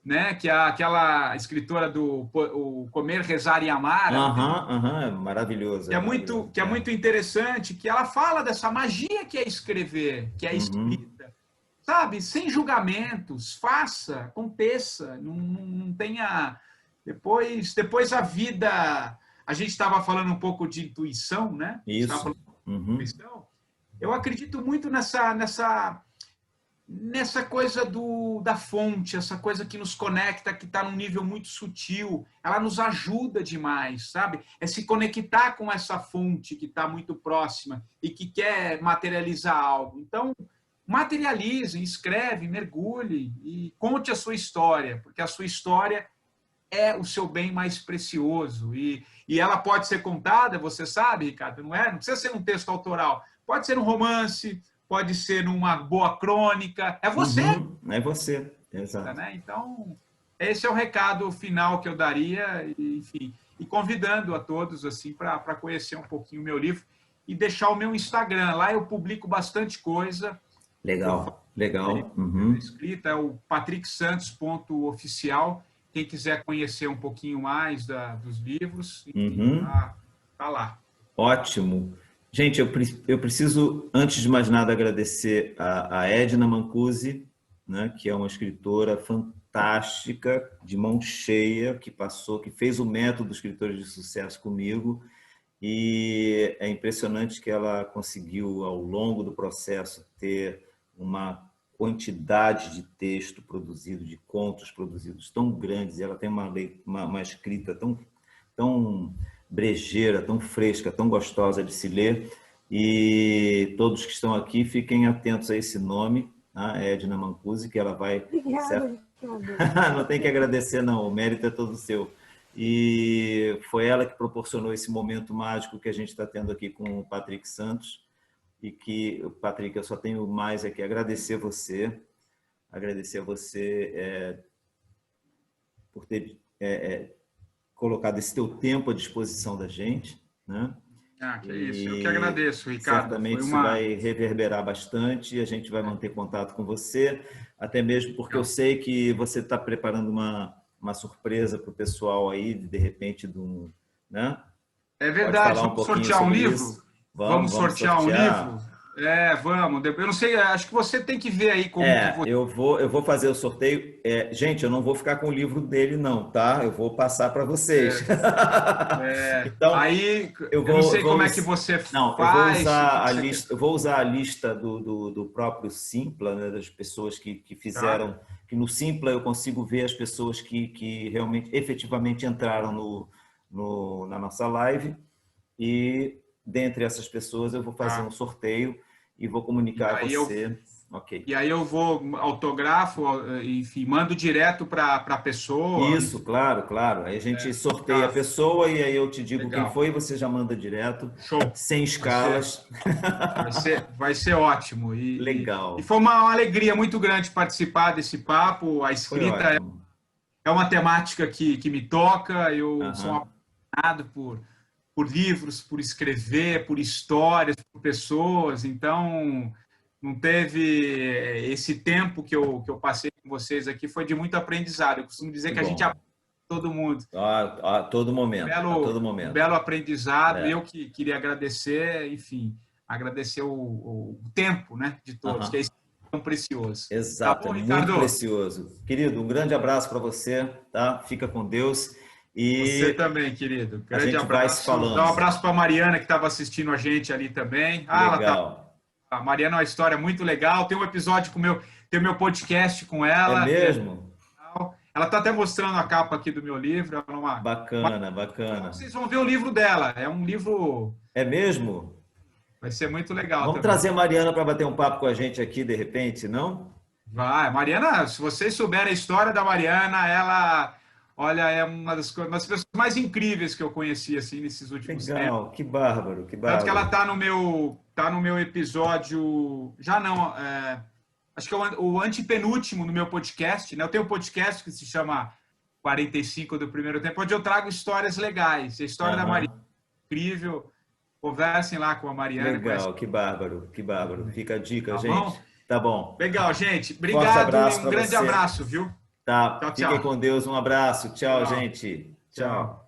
né? Que é aquela escritora do o Comer, Rezar e Amar. É maravilhoso, Que é maravilhoso. muito interessante, que ela fala dessa magia que é escrever, que é a escrita, sabe? Sem julgamentos, faça, aconteça, não tenha... Depois a vida... A gente estava falando um pouco de intuição, né? Isso. Intuição. Eu acredito muito nessa coisa da fonte, essa coisa que nos conecta, que está num nível muito sutil. Ela nos ajuda demais, sabe? É se conectar com essa fonte que está muito próxima e que quer materializar algo. Então, materialize, escreve, mergulhe e conte a sua história, porque a sua história é o seu bem mais precioso. E ela pode ser contada, você sabe, Ricardo, não é? Não precisa ser um texto autoral. Pode ser um romance, pode ser numa boa crônica. É você. É você, exato. Né? Então, esse é o recado final que eu daria, enfim, e convidando a todos assim para conhecer um pouquinho o meu livro e deixar o meu Instagram. Lá eu publico bastante coisa. Legal, legal. Escrita é o patricksantos.oficial. Quem quiser conhecer um pouquinho mais dos livros, tá lá. Ótimo. Gente, eu preciso, antes de mais nada, agradecer a Edna Mancusi, né, que é uma escritora fantástica, de mão cheia, que fez o método Escritores de Sucesso comigo, e é impressionante que ela conseguiu, ao longo do processo, ter uma quantidade de texto produzido, de contos produzidos tão grandes, e ela tem uma escrita tão brejeira, tão fresca, tão gostosa de se ler, e todos que estão aqui fiquem atentos a esse nome, a Edna Mancusi, que ela vai... Obrigada. Não tem que agradecer, não, o mérito é todo seu. E foi ela que proporcionou esse momento mágico que a gente está tendo aqui com o Patrick Santos, e que, Patrick, eu só tenho mais aqui agradecer a você por ter colocado esse teu tempo à disposição da gente, né? Que é isso. Eu que agradeço, Ricardo. Certamente isso vai reverberar bastante, a gente vai manter contato com você, até mesmo porque eu sei que você está preparando uma surpresa para o pessoal aí, de repente, né? É verdade, vamos sortear um livro? Vamos sortear um livro? Vamos. Eu não sei, acho que você tem que ver aí como que você... eu vou fazer o sorteio. Gente, eu não vou ficar com o livro dele, não, tá? Eu vou passar para vocês. Então, aí, eu não sei como é que você faz. Eu vou usar a lista do próprio Simpla, né, das pessoas que fizeram... Que no Simpla eu consigo ver as pessoas que realmente, efetivamente entraram na nossa live, e dentre essas pessoas eu vou fazer um sorteio e vou comunicar a você. E aí eu vou autografo, enfim, mando direto para a pessoa. Isso, claro. Aí a gente sorteia a pessoa e aí eu te digo quem foi e você já manda direto. Show. Sem escalas. Vai ser ótimo. Legal. E foi uma alegria muito grande participar desse papo. A escrita é uma temática que me toca. Eu sou apaixonado por livros, por escrever, por histórias, por pessoas. Então, não teve esse tempo que eu passei com vocês aqui, foi de muito aprendizado. Eu costumo dizer que a gente aprende todo mundo. A todo momento. Um belo aprendizado. Eu que queria agradecer, enfim, agradecer o tempo, né, de todos, que é tão precioso. Exato, tá bom, muito precioso. Querido, um grande abraço para você, tá? Fica com Deus. E você também, querido. Grande abraço. Vai se falando. Dá um abraço para a Mariana, que estava assistindo a gente ali também. Legal. A Mariana é uma história muito legal. Tem um episódio tem o meu podcast com ela. É mesmo? Ela está até mostrando a capa aqui do meu livro. Bacana. Vocês vão ver o livro dela. É um livro... É mesmo? Vai ser muito legal. Vamos trazer a Mariana para bater um papo com a gente aqui, de repente, não? Vai, Mariana, se vocês souberem a história da Mariana, ela, olha, é uma das pessoas mais incríveis que eu conheci, assim, nesses últimos tempos. Legal, que bárbaro, que Tanto que ela bárbaro. tá no meu episódio, já não, acho que é o antepenúltimo no meu podcast, né? Eu tenho um podcast que se chama 45 do Primeiro Tempo, onde eu trago histórias legais. A história da Mariana Aham. é incrível. Conversem lá com a Mariana, conhecem, Legal, que bárbaro, que bárbaro. Fica a dica, tá gente. bom? Tá bom. Legal, gente. Forte Obrigado e abraço um para grande você. abraço, viu? Tá, Tchau, fiquem tchau. com Deus. Um abraço. Tchau, Tchau. gente. Tchau. Tchau.